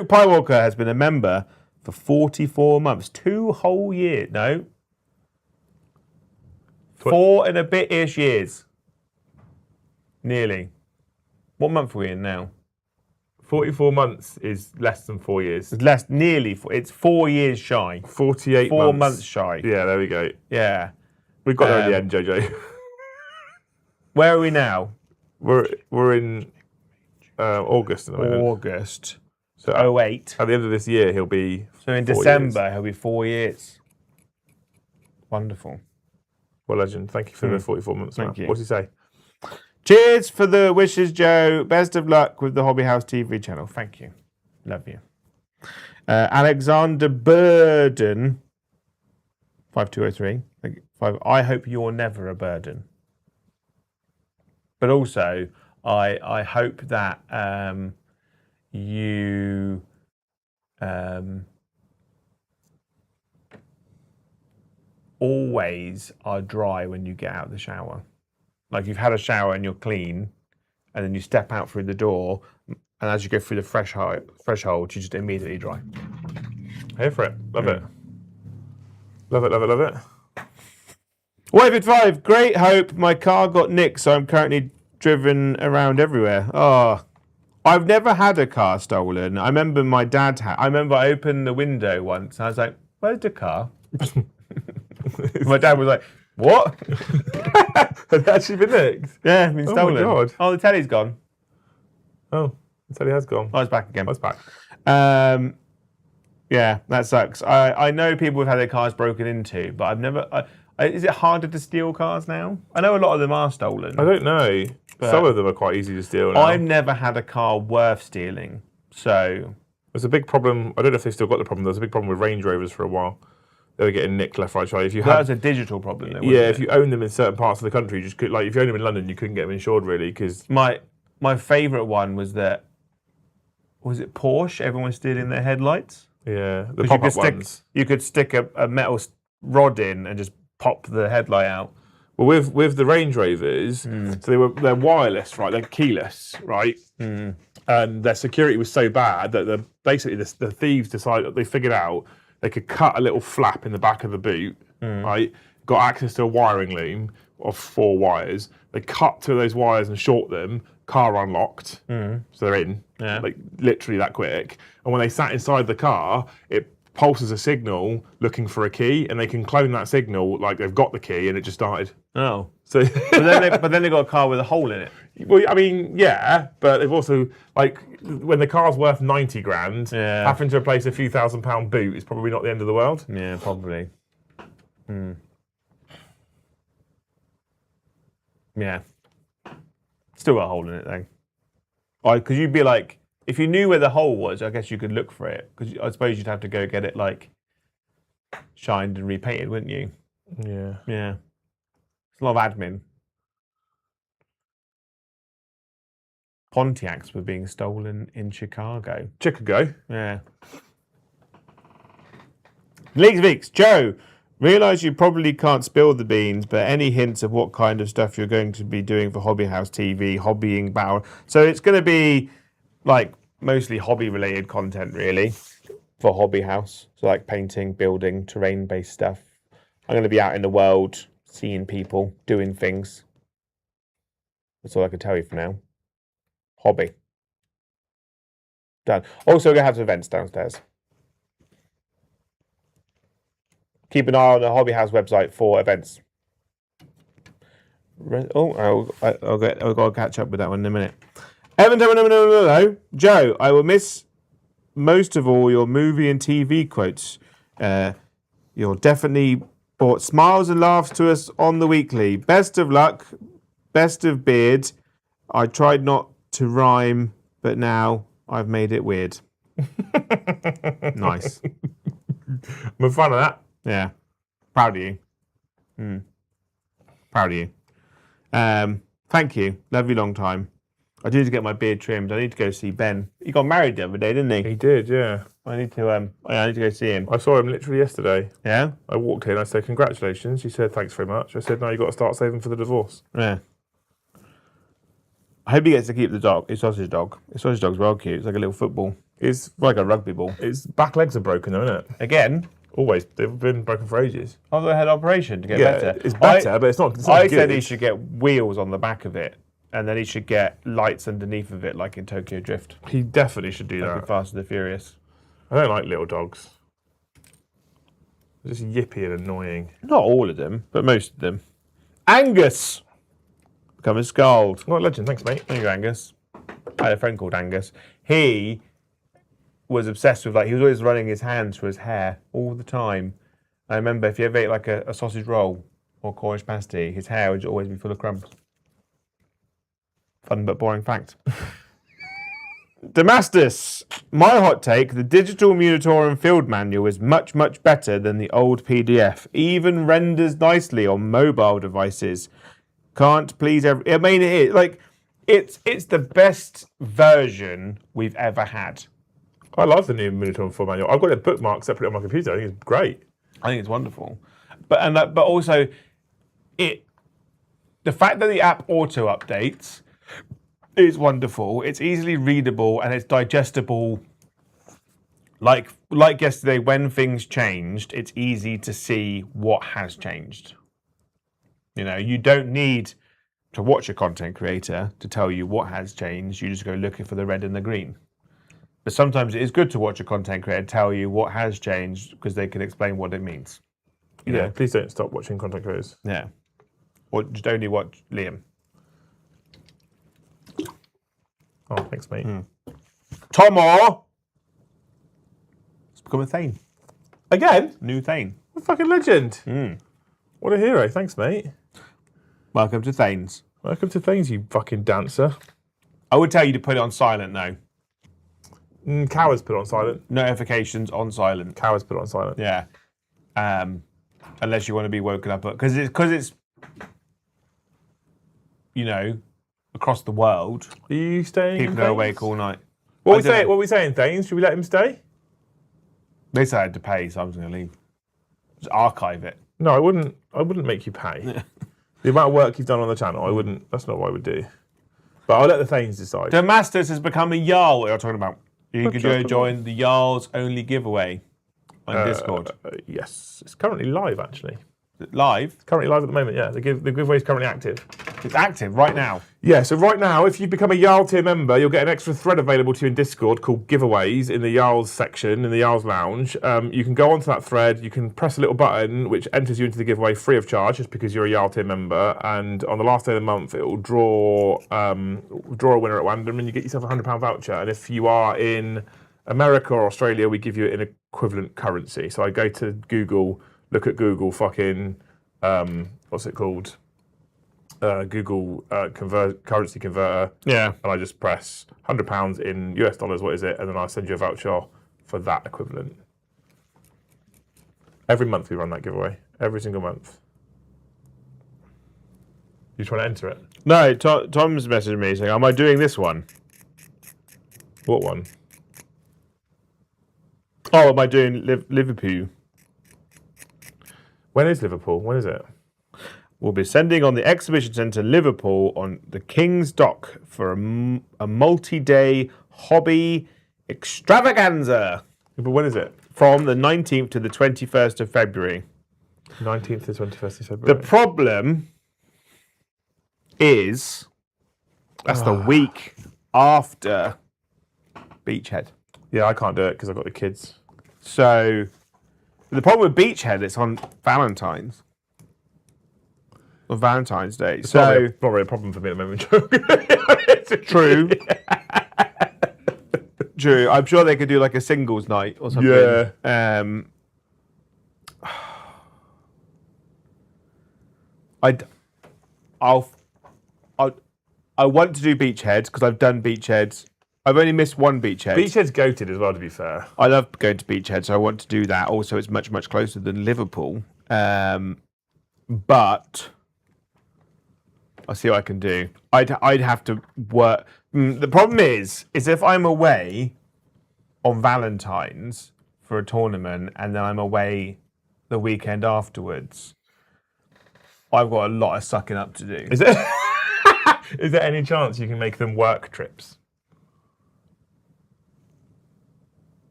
Piewalker has been a member for 44 months. 2 whole years. No, 4 and a bit-ish years. Nearly. What month are we in now? 44 months is less than 4 years. It's less, nearly. It's 4 years shy. 48 4 months. months shy. Yeah, there we go. Yeah. We've got there in the end, Jojo. Where are we now? We're in August at the moment. August. So 08. At the end of this year, he'll be. So in 4 December, years. he'll be 4 years. Wonderful. Well, legend. Thank you for the 44 months. Thank you. What does he say? Cheers for the wishes, Joe. Best of luck with the Hobby House TV channel. Thank you. Love you. Alexander Burden, 5203. I hope you're never a burden. But also, I hope that you always are dry when you get out of the shower. Like you've had a shower and you're clean, and then you step out through the door, and as you go through the threshold, you just immediately dry. Here for it. Love it. Love it, love it, love it. Wave 5, great hope. My car got nicked, so I'm currently driven around everywhere. Oh, I've never had a car stolen. I remember my dad had. I remember I opened the window once, and I was like, where's the car? My dad was like, what? Has it actually been nicked? Yeah, it's been stolen. Oh my God. Oh, the telly's gone. Oh, the telly has gone. Oh, it's back again. Oh, it's back. Yeah, that sucks. I know people have had their cars broken into, but I've never. Is it harder to steal cars now? I know a lot of them are stolen. I don't know. Some of them are quite easy to steal now. I've never had a car worth stealing, so. There's a big problem. I don't know if they still got the problem. There was a big problem with Range Rovers for a while. They were getting nicked left, right, right. If you That had, was a digital problem, though, yeah, wasn't if you own them in certain parts of the country, you just could, like if you own them in London, you couldn't get them insured really because My favourite one was that. Was it Porsche? Everyone stealing their headlights. yeah, the 'Cause pop-up ones. You could stick a metal rod in and just pop the headlight out. Well, with the Range Rovers, so they're wireless, right? They're keyless, right? And their security was so bad that basically the thieves decided they figured out they could cut a little flap in the back of the boot, right? Got access to a wiring loom of 4 wires. They cut 2 of those wires and short them. Car unlocked, so they're in, like literally that quick. And when they sat inside the car, it pulses a signal looking for a key, and they can clone that signal like they've got the key, and it just started. Oh. So, but then they got a car with a hole in it. well, I mean, yeah, but they've also like when the car's worth 90 grand, having to replace a few £1,000 boot is probably not the end of the world. Yeah, probably. Yeah. Still got a hole in it though. Because you'd be like, if you knew where the hole was, I guess you could look for it. Because I suppose you'd have to go get it like shined and repainted, wouldn't you? Yeah. Yeah. It's a lot of admin. Pontiacs were being stolen in Chicago. Chicago. Yeah. Leagues Veeks, Joe, realise you probably can't spill the beans, but any hints of what kind of stuff you're going to be doing for Hobby House TV, hobbying battle? So it's going to be like mostly hobby-related content, really, for Hobby House. So like painting, building, terrain-based stuff. I'm going to be out in the world, seeing people, doing things. That's all I can tell you for now. Hobby. Done. Also, we're going to have some events downstairs. Keep an eye on the Hobby House website for events. I'll got to catch up with that one in a minute. Evan, Joe, I will miss most of all your movie and TV quotes. You're definitely brought smiles and laughs to us on the weekly. Best of luck, best of beard. I tried not to rhyme, but now I've made it weird. Nice. I'm a fan of that. Yeah. Proud of you. Proud of you. Thank you. Love you long time. I do need to get my beard trimmed. I need to go see Ben. He got married the other day, didn't he? He did, yeah. I need to go see him. I saw him literally yesterday. Yeah? I walked in, I said, congratulations. He said, thanks very much. I said, no, you've got to start saving for the divorce. Yeah. I hope he gets to keep the dog, his sausage dog. His sausage dog's well cute. It's like a little football. It's like a rugby ball. its back legs are broken, though, isn't it? Again, Always. They've been broken for ages. I've had an operation to get better. It's better, but it's not. I good. said he should get wheels on the back of it, and then he should get lights underneath of it, like in Tokyo Drift. He definitely should do Like in that. Fast and the Furious. I don't like little dogs. They're just yippy and annoying. Not all of them, but most of them. Angus! Becoming Scald. What a legend. Thanks, mate. There you go, Angus. I had a friend called Angus. He was obsessed with, he was always running his hands through his hair all the time. I remember if you ever ate like a sausage roll or Cornish pasty, his hair would always be full of crumbs. Fun but boring fact. Damastus. My hot take, the digital Munitorum field manual is much, much better than the old PDF. Even renders nicely on mobile devices. Can't please every... I mean, it is. It's the best version we've ever had. I love the new Munitorum full manual. I've got it bookmarked separately on my computer. I think it's great. I think it's wonderful. But also, the fact that the app auto updates is wonderful. It's easily readable and it's digestible. Like yesterday, when things changed, it's easy to see what has changed. You don't need to watch a content creator to tell you what has changed. You just go looking for the red and the green. But sometimes it is good to watch a content creator tell you what has changed because they can explain what it means. Yeah, please don't stop watching content creators. Yeah. Or just only watch Liam. Oh, thanks, mate. Tomo! It's become a Thane. Again? New Thane. What a fucking legend. What a hero. Thanks, mate. Welcome to Thanes. Welcome to things, you fucking dancer. I would tell you to put it on silent now. Cowards put it on silent. Notifications on silent. Cowards put it on silent. Yeah. Unless you want to be woken up. Because it's across the world. Are you staying? People are awake all night. What are we saying, Thanes? Should we let him stay? They said I had to pay, so I was going to leave. Just archive it. No, I wouldn't make you pay. The amount of work you've done on the channel, I wouldn't. That's not what I would do. But I'll let the Thanes decide. Damastus has become a Jarl. What you're talking about? You could go join the Jarl's only giveaway on Discord. Yes, it's currently live. Actually, Live. it's currently live at the moment. Yeah, the giveaway is currently active. It's active right now. Yeah, so right now, if you become a Jarl tier member, you'll get an extra thread available to you in Discord called Giveaways in the Jarls section, in the Jarls Lounge. You can go onto that thread, you can press a little button which enters you into the giveaway free of charge, just because you're a Jarl tier member, and on the last day of the month, it will draw a winner at random, and you get yourself a £100 voucher. And if you are in America or Australia, we give you an equivalent currency. So I go to Google, look at Google fucking, what's it called? Google currency converter. Yeah. And I just press £100 in US dollars, what is it? And then I send you a voucher for that equivalent. Every month we run that giveaway. Every single month. You trying to enter it? No, Tom's messaged me saying, am I doing this one? What one? Oh, am I doing Liverpool? When is Liverpool? When is it? We'll be sending on the Exhibition Centre Liverpool on the King's Dock for a multi-day hobby extravaganza. But when is it? From the 19th to the 21st of February. 19th to 21st of February. The problem is that's the week after Beachhead. Yeah, I can't do it because I've got the kids. So the problem with Beachhead, it's on Valentine's. On Valentine's Day. It's so not really a problem for me at the moment. True. True. I'm sure they could do like a singles night or something. Yeah. I want to do Beachhead because I've done Beachheads. I've only missed one Beachhead. Beachhead's goated as well, to be fair. I love going to Beachhead, so I want to do that. Also, it's much, much closer than Liverpool. But I'll see what I can do. I'd have to work. The problem is if I'm away on Valentine's for a tournament and then I'm away the weekend afterwards, I've got a lot of sucking up to do. Is there, is there any chance you can make them work trips?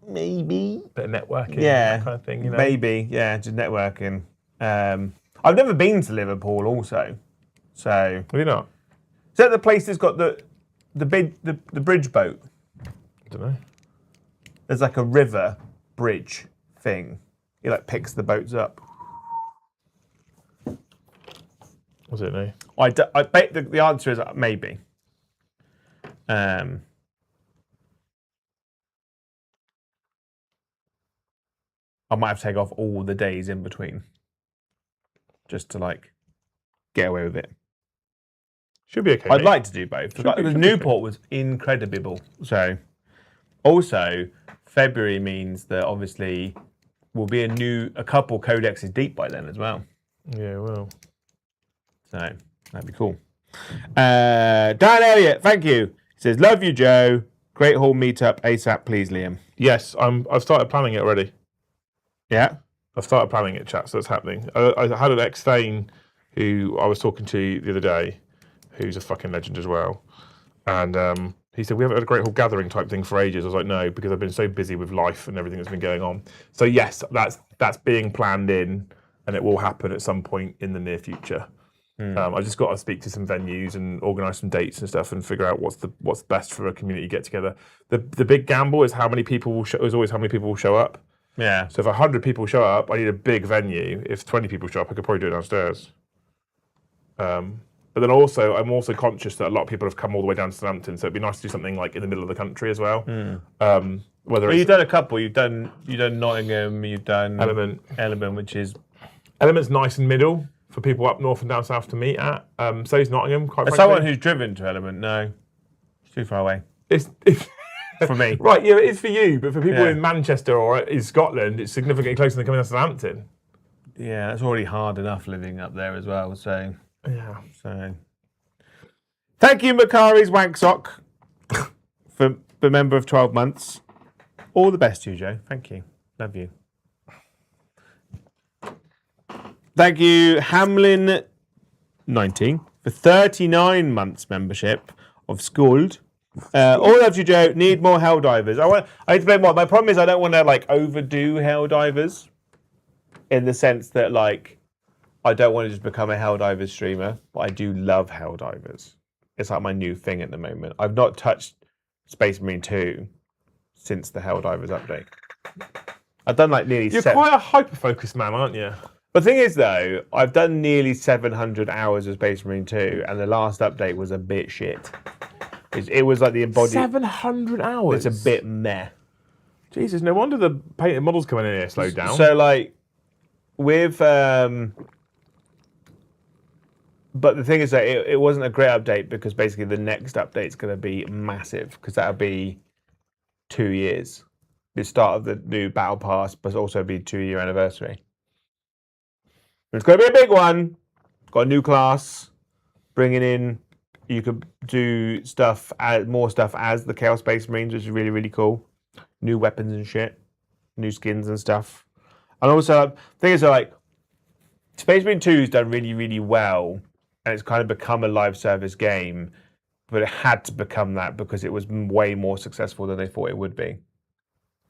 maybe. Bit of networking, Yeah, that kind of thing, you know. Maybe, yeah, just networking. I've never been to Liverpool, also. So, Have you not? is that the place that's got the bridge boat? I don't know. There's like a river bridge thing. It like picks the boats up. Was it no? I bet the answer is maybe. I might have to take off all the days in between, just to like get away with it. Should be okay. I'd mate. like to do both. Should Because be Newport was incredible. So, also February means that obviously we'll be a couple codexes deep by then as well. Yeah, well. So that'd be cool. Dan Elliott, thank you. He says, "Love you, Joe. Great Hall meetup ASAP, please, Liam." Yes, I've started planning it already. Yeah. I've started planning it, chat, so it's happening. I had an ex-Thane who I was talking to the other day, who's a fucking legend as well. And he said, we haven't had a Great Hall gathering type thing for ages. I was like, no, because I've been so busy with life and everything that's been going on. So yes, that's being planned in, and it will happen at some point in the near future. I just got to speak to some venues and organise some dates and stuff and figure out what's best for a community get together. The big gamble is how many people will is always how many people will show up. Yeah. So if 100 people show up, I need a big venue. If 20 people show up, I could probably do it downstairs. But then also, I'm also conscious that a lot of people have come all the way down to Southampton, so it'd be nice to do something like in the middle of the country as well. Whether you've done a couple. You've done Nottingham. You've done Element, which is Element's nice and middle for people up north and down south to meet at. So is Nottingham. Quite as frankly. someone who's driven to Element, no, it's too far away It's for me. right, yeah, it is for you, but for people Yeah. in Manchester or in Scotland, it's significantly closer than coming to Southampton. Yeah, that's already hard enough living up there as well. So Yeah. Thank you, Macari's Wank Sock, for the member of 12 months. All the best to you, Joe. Thank you. Love you. Thank you, Hamlin19, for 39 months membership of Skuld. All love you, Joe. Need more Helldivers. I need to make more. My problem is I don't want to like overdo Helldivers in the sense that like I don't want to just become a Helldivers streamer, but I do love Helldivers. It's like my new thing at the moment. I've not touched Space Marine 2 since the Helldivers update. I've done like nearly You're quite a hyper-focused man, aren't you? But the thing is, though, I've done nearly 700 hours of Space Marine 2, and the last update was a bit shit. It was like the embodied... 700 hours? It's a bit meh. Jesus, no wonder the painted models coming in here slowed down. So, like, with... But the thing is that it wasn't a great update because basically the next update's going to be massive because that'll be 2 years. The start of the new Battle Pass, but also be 2-year anniversary. It's going to be a big one. Got a new class. Bringing in, you could do stuff, more stuff as the Chaos Space Marines, which is really, really cool. New weapons and shit. New skins and stuff. And also, the thing is that, like, Space Marine 2 has done really, really well. And it's kind of become a live service game. But it had to become that because it was way more successful than they thought it would be.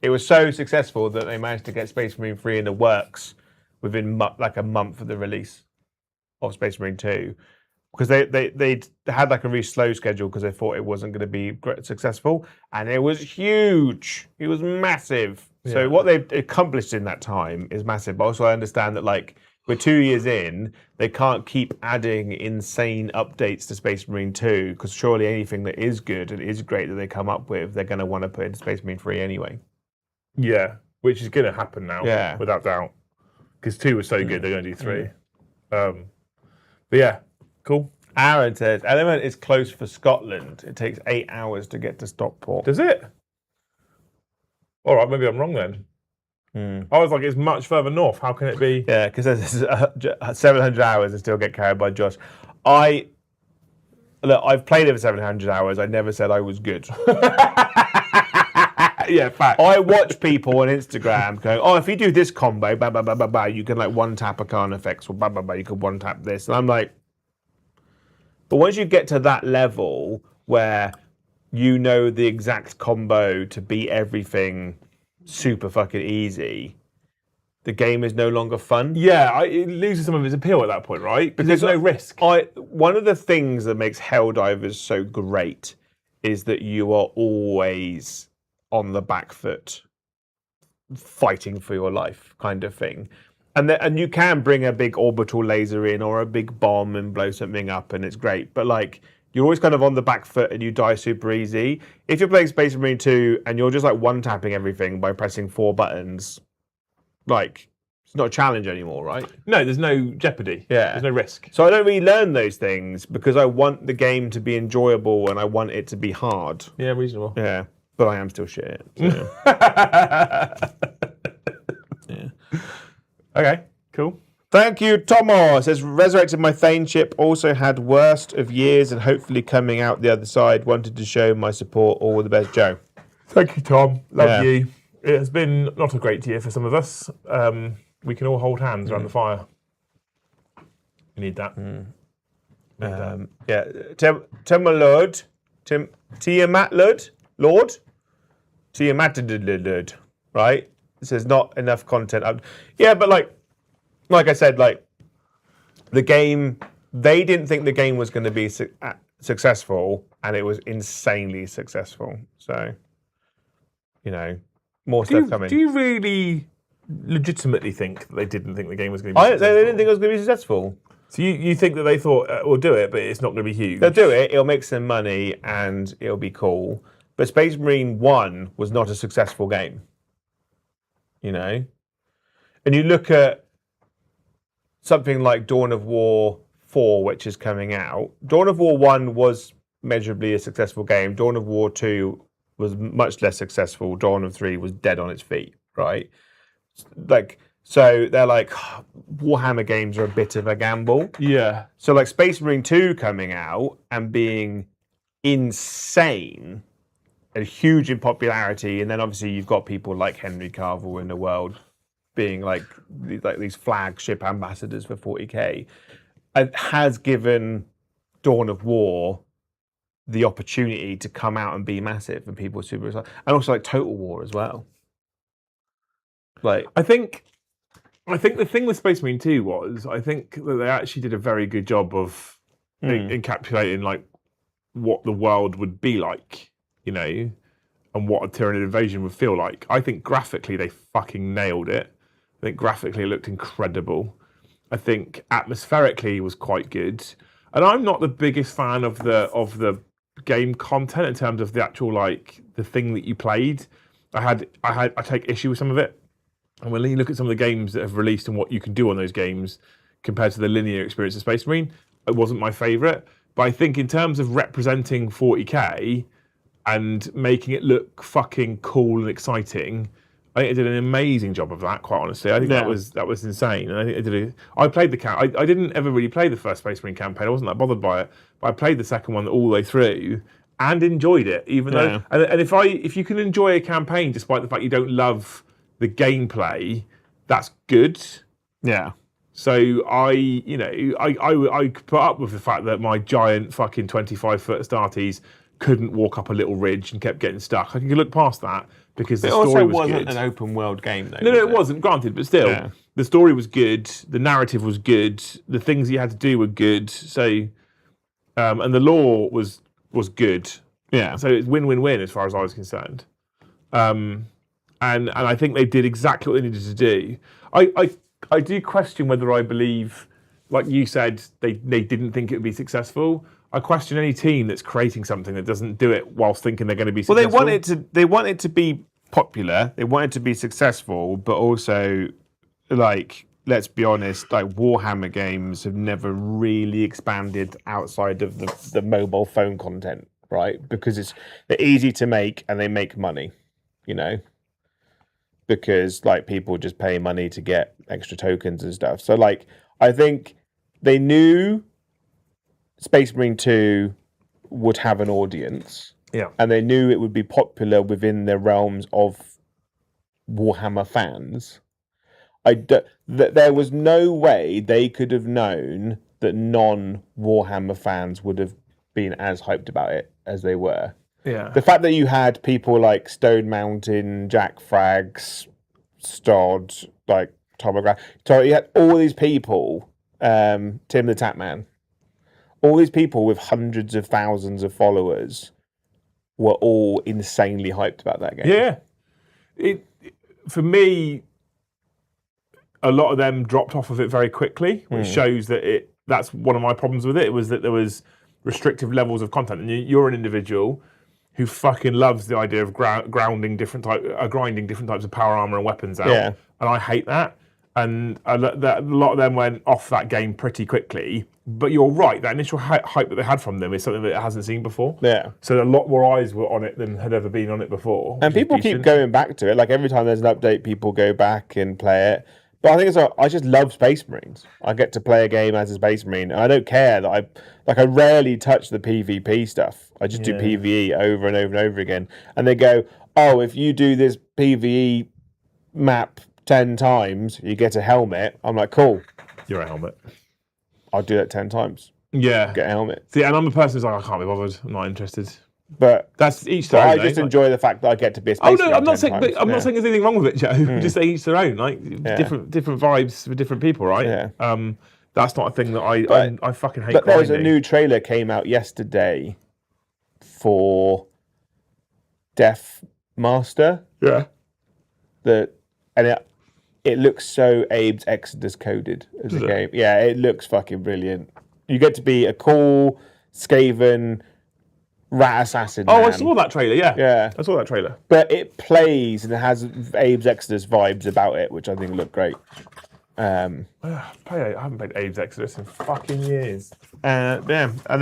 It was so successful that they managed to get Space Marine 3 in the works within like a month of the release of Space Marine 2. Because they had like a really slow schedule because they thought it wasn't going to be successful. And it was huge. It was massive. Yeah. So what they've accomplished in that time is massive. But also I understand that like we're 2 years in, they can't keep adding insane updates to Space Marine 2 because surely anything that is good and is great that they come up with, they're going to want to put into Space Marine 3 anyway. Yeah, which is going to happen now, without doubt. Because 2 was so good, they're going to do 3. But yeah, cool. Aaron says, Element is close for Scotland. It takes 8 hours to get to Stockport. Does it? All right, maybe I'm wrong then. I was like, it's much further north. How can it be? Yeah, because there's 700 hours and still get carried by Josh. I've played it for 700 hours. I never said I was good. Yeah, fact. I watch people on Instagram going, oh, if you do this combo, bah, bah, bah, bah, bah, you can like one tap Arcana effects, or bah, bah, bah, you can one tap this. And I'm like, but once you get to that level where you know the exact combo to beat everything super fucking easy, the game is no longer fun. Yeah, it loses some of its appeal at that point, right? Because there's no risk. One of the things that makes Helldivers so great is that you are always on the back foot, fighting for your life, kind of thing. And you can bring a big orbital laser in or a big bomb and blow something up, and it's great. But like, you're always kind of on the back foot and you die super easy. If you're playing Space Marine 2 and you're just like one-tapping everything by pressing 4 buttons, like, it's not a challenge anymore, right? No, there's no jeopardy. Yeah. There's no risk. So I don't really learn those things because I want the game to be enjoyable and I want it to be hard. Yeah, reasonable. Yeah, but I am still shit. So. Yeah. Okay, cool. Thank you, Tomo. It says, resurrected my Thaneship, also had worst of years and hopefully coming out the other side. Wanted to show my support. All the best, Joe. Thank you, Tom. Love you. It has been not a great year for some of us. We can all hold hands around the fire. We need that. Yeah, Tiamat Lord, right? It says not enough content. Yeah, but like I said, like the game, they didn't think the game was going to be successful, and it was insanely successful. So, you know, more stuff coming. Do you really legitimately think that they didn't think the game was going to be They successful? didn't think it was going to be successful. So you think that they thought, we'll do it, but it's not going to be huge? They'll do it, it'll make some money, and it'll be cool. But Space Marine 1 was not a successful game. You know? And you look at something like Dawn of War 4, which is coming out. Dawn of War 1 was measurably a successful game. Dawn of War 2 was much less successful. Dawn of 3 was dead on its feet, right? Like, so they're like, Warhammer games are a bit of a gamble. Yeah. So like Space Marine 2 coming out and being insane and huge in popularity, and then obviously you've got people like Henry Cavill in the world being like these flagship ambassadors for 40k. It has given Dawn of War the opportunity to come out and be massive, and people are super excited. And also like Total War as well. Like, I think the thing with Space Marine 2 was, I think that they actually did a very good job of encapsulating like what the world would be like, you know, and what a Tyranid invasion would feel like. I think graphically they fucking nailed it. I think graphically it looked incredible. I think atmospherically it was quite good. And I'm not the biggest fan of the game content in terms of the actual like the thing that you played. I take issue with some of it. And when you look at some of the games that have released and what you can do on those games compared to the linear experience of Space Marine, it wasn't my favourite. But I think in terms of representing 40k and making it look fucking cool and exciting, I think it did an amazing job of that, quite honestly. I think that was insane. And I think it did I played the I didn't ever really play the first Space Marine campaign. I wasn't that bothered by it. But I played the second one all the way through and enjoyed it, even though and if you can enjoy a campaign despite the fact you don't love the gameplay, that's good. yeah. So I put up with the fact that my giant fucking 25-foot Astartes couldn't walk up a little ridge and kept getting stuck. I can look past that because the story was wasn't good. an open world game though. No, it wasn't, granted, but still, the story was good, the narrative was good, the things you had to do were good. So, and the lore was good. Yeah. So it's win-win-win as far as I was concerned. And I think they did exactly what they needed to do. I do question whether I believe, like you said, they didn't think it would be successful. I question any team that's creating something that doesn't do it whilst thinking they're going to be successful. Well, they want it to be popular, they want it to be successful, but also, like, let's be honest, like Warhammer games have never really expanded outside of the mobile phone content, right? Because they're easy to make and they make money, you know? Because like people just pay money to get extra tokens and stuff. So like I think they knew Space Marine 2 would have an audience. Yeah. And they knew it would be popular within the realms of Warhammer fans. There was no way they could have known that non-Warhammer fans would have been as hyped about it as they were. Yeah. The fact that you had people like Stone Mountain, Jack Frags, Stod, like Tomograph. So you had all these people, Tim the Tapman, all these people with hundreds of thousands of followers were all insanely hyped about that game. Yeah. For me, a lot of them dropped off of it very quickly, which shows that that's one of my problems with it, was that there was restrictive levels of content. And you're an individual who fucking loves the idea of grinding different types of power armor and weapons out. Yeah. And I hate that. And a lot of them went off that game pretty quickly. But you're right, that initial hype that they had from them is something that it hasn't seen before. Yeah. So a lot more eyes were on it than had ever been on it before. And people keep going back to it. Like every time there's an update, people go back and play it. But I think I just love Space Marines. I get to play a game as a Space Marine, and I don't care that I rarely touch the PvP stuff. I just do PvE over and over and over again. And they go, oh, if you do this PvE map 10 times, you get a helmet. I'm like, cool. You're a helmet. I'll do that 10 times. Yeah. Get a helmet. See, and I'm a person who's like, I can't be bothered. I'm not interested. But that's each their own. I just enjoy the fact that I get to be a Space Marine. I'm not saying not saying there's anything wrong with it, Joe. Just say each their own. Like different vibes with different people, right? Yeah. That's not a thing that I fucking hate. But there was a new trailer came out yesterday for Death Master. Yeah. It looks so Abe's Exodus coded as a game. Yeah, it looks fucking brilliant. You get to be a cool, Skaven rat assassin. Oh, man. I saw that trailer. Yeah. Yeah. I saw that trailer. But it plays and it has Abe's Exodus vibes about it, which I think look great. I haven't played Abe's Exodus in fucking years. Yeah, I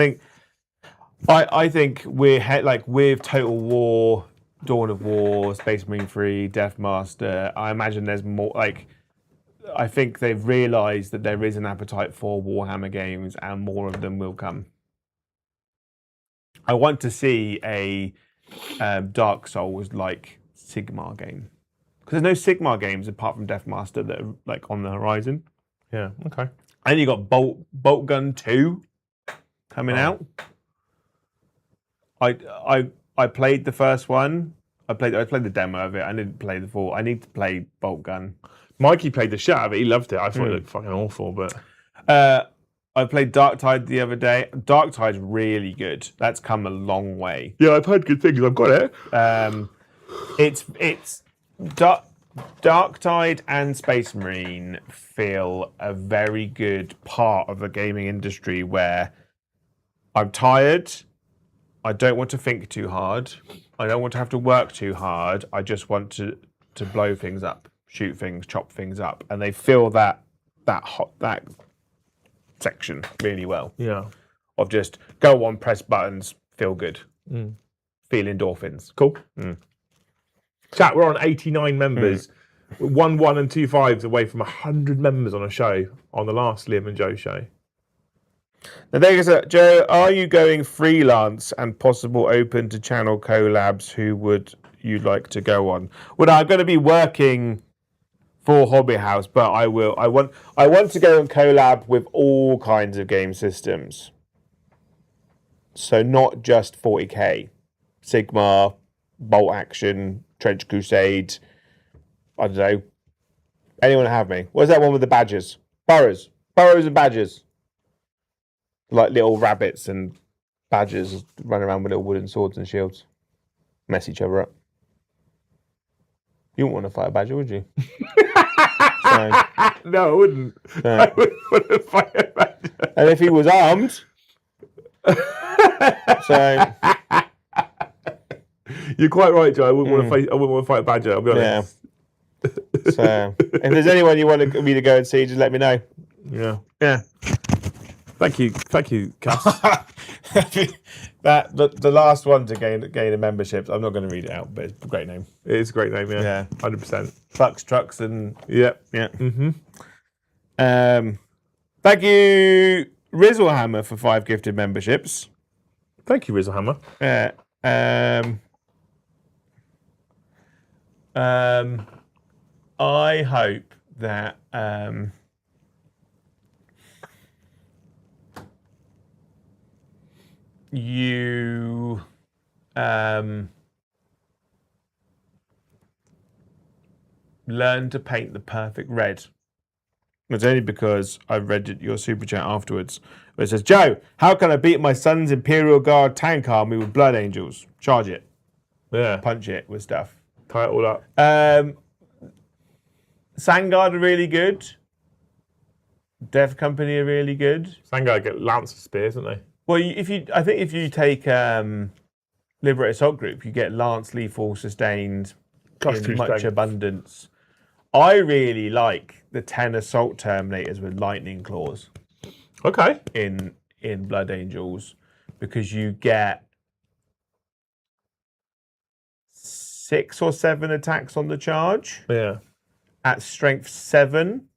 think we're like with Total War, Dawn of War, Space Marine 3, Death Master. I imagine there's more. Like, I think they've realised that there is an appetite for Warhammer games, and more of them will come. I want to see a Dark Souls like Sigmar game, because there's no Sigmar games apart from Death Master that are like on the horizon. Yeah. Okay. And you got Bolt Gun 2 coming out. I played the first one. I played the demo of it. I didn't play the full. I need to play Bolt Gun. Mikey played the shit out of it. He loved it. I thought it looked fucking awful, but I played Darktide the other day. Darktide's really good. That's come a long way. yeah, I've heard good things. I've got it. It's Darktide and Space Marine feel a very good part of the gaming industry where I'm tired. I don't want to think too hard. I don't want to have to work too hard. I just want to blow things up, shoot things, chop things up, and they fill that section really well. Yeah. Of just go on, press buttons, feel good, feel endorphins. Cool. Chat, we're on 89 members. 1 and 2 5s away from 100 members on a show on the last Liam and Joe show. Now, there goes Joe. Are you going freelance and possible open to channel collabs? Who would you like to go on? Well, I'm going to be working for Hobby House, but I will. I want to go and collab with all kinds of game systems. So not just 40k, Sigma, Bolt Action, Trench Crusade. I don't know. Anyone have me? What's that one with the badgers? Burrows and badgers. Like little rabbits and badgers running around with little wooden swords and shields. Mess each other up. You wouldn't want to fight a badger, would you? No, I wouldn't. I wouldn't want to fight a badger. And if he was armed. So. You're quite right, Joe. I wouldn't want to fight a badger, I'll be honest. Yeah. So, if there's anyone you want me to go and see, just let me know. Yeah. Yeah. Thank you, Cass. The last one to gain a membership. I'm not going to read it out, but it's a great name. It is a great name, Yeah. 100%. Trucks, and Yeah. Mm-hmm. Thank you, Rizzlehammer, for 5 gifted memberships. Thank you, Rizzlehammer. I hope that you learn to paint the perfect red. It's only because I read your super chat afterwards. Where it says, Joe, how can I beat my son's Imperial Guard tank army with Blood Angels? Charge it. Yeah. Punch it with stuff. Tie it all up. Sangard are really good. Dev Company are really good. Sangard get lance spears, don't they? Well, I think if you take Liberate Assault Group, you get lance, lethal, sustained, Plus in 2 much strength. abundance. I really like the 10 Assault Terminators with lightning claws Okay. in Blood Angels, because you get 6 or 7 attacks on the charge Yeah. at strength 7.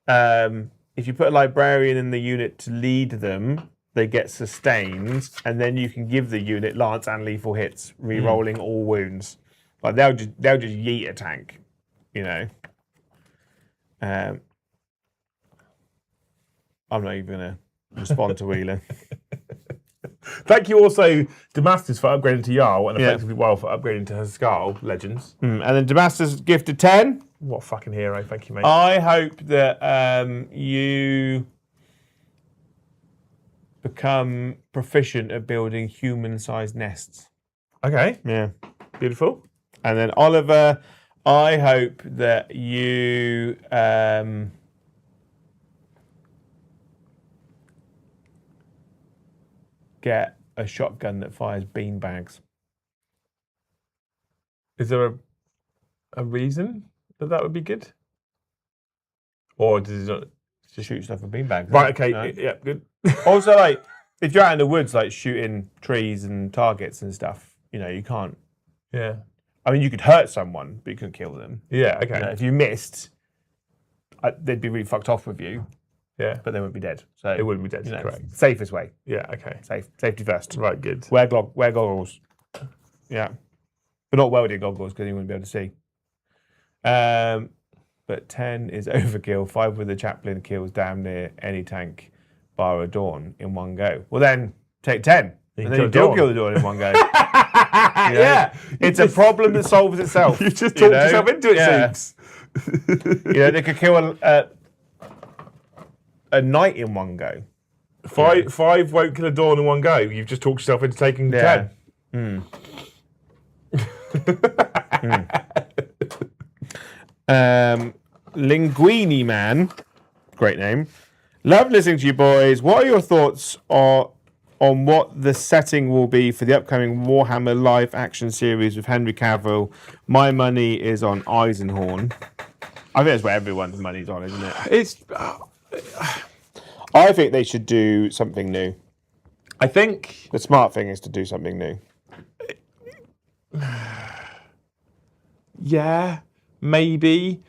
If you put a librarian in the unit to lead them, they get sustained, and then you can give the unit lance and lethal hits, re-rolling all wounds. Like they'll just yeet a tank, you know. I'm not even gonna respond to Wheeler. Thank you also, Damascus, for upgrading to Jarl, and effectively Wild for upgrading to Haskell Legends. And then Damascus gifted 10. What a fucking hero. Thank you, mate. I hope that you become proficient at building human-sized nests. Okay. Yeah. Beautiful. And then Oliver, I hope that you get a shotgun that fires beanbags. Is there a reason that would be good? Or does it not To shoot stuff with beanbags. Right, okay. No? Yeah, good. Also, like, if you're out in the woods, like, shooting trees and targets and stuff, you know, you can't... Yeah. I mean, you could hurt someone, but you couldn't kill them. Yeah, okay. You know, if you missed, they'd be really fucked off with you, Yeah. but they wouldn't be dead. So It wouldn't be dead, you know, correct. safest way. Yeah, okay. Safety first. Right, good. Wear goggles. Yeah. But not welding goggles, because you wouldn't be able to see. But 10 is overkill. 5 with the chaplain kills damn near any tank bar a Dawn in one go. Well, then take 10. And then you do kill the Dawn in one go. You know? Yeah. It's a problem that solves itself. You just talked know? yourself into it, Yeah. seems. You know, they could kill a knight in one go. Five won't kill a Dawn in one go. You've just talked yourself into taking 10. Linguini Man, great name. Love listening to you boys. What are your thoughts on what the setting will be for the upcoming Warhammer live action series with Henry Cavill? My money is on Eisenhorn. I think that's where everyone's money's on, isn't it? It's. I think they should do something new. I think. The smart thing is to do something new. Yeah, maybe.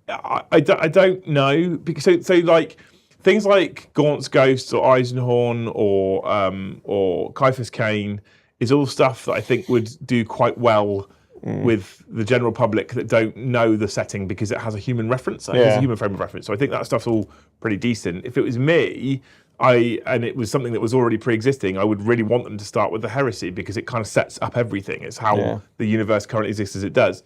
I don't know, because so like things like Gaunt's Ghosts or Eisenhorn or Kaifas Kane is all stuff that I think would do quite well with the general public that don't know the setting, because it has a human reference, it has a human frame of reference. So I think that stuff's all pretty decent. If it was me, and it was something that was already pre-existing, I would really want them to start with the Heresy, because it kind of sets up everything. It's how the universe currently exists as it does.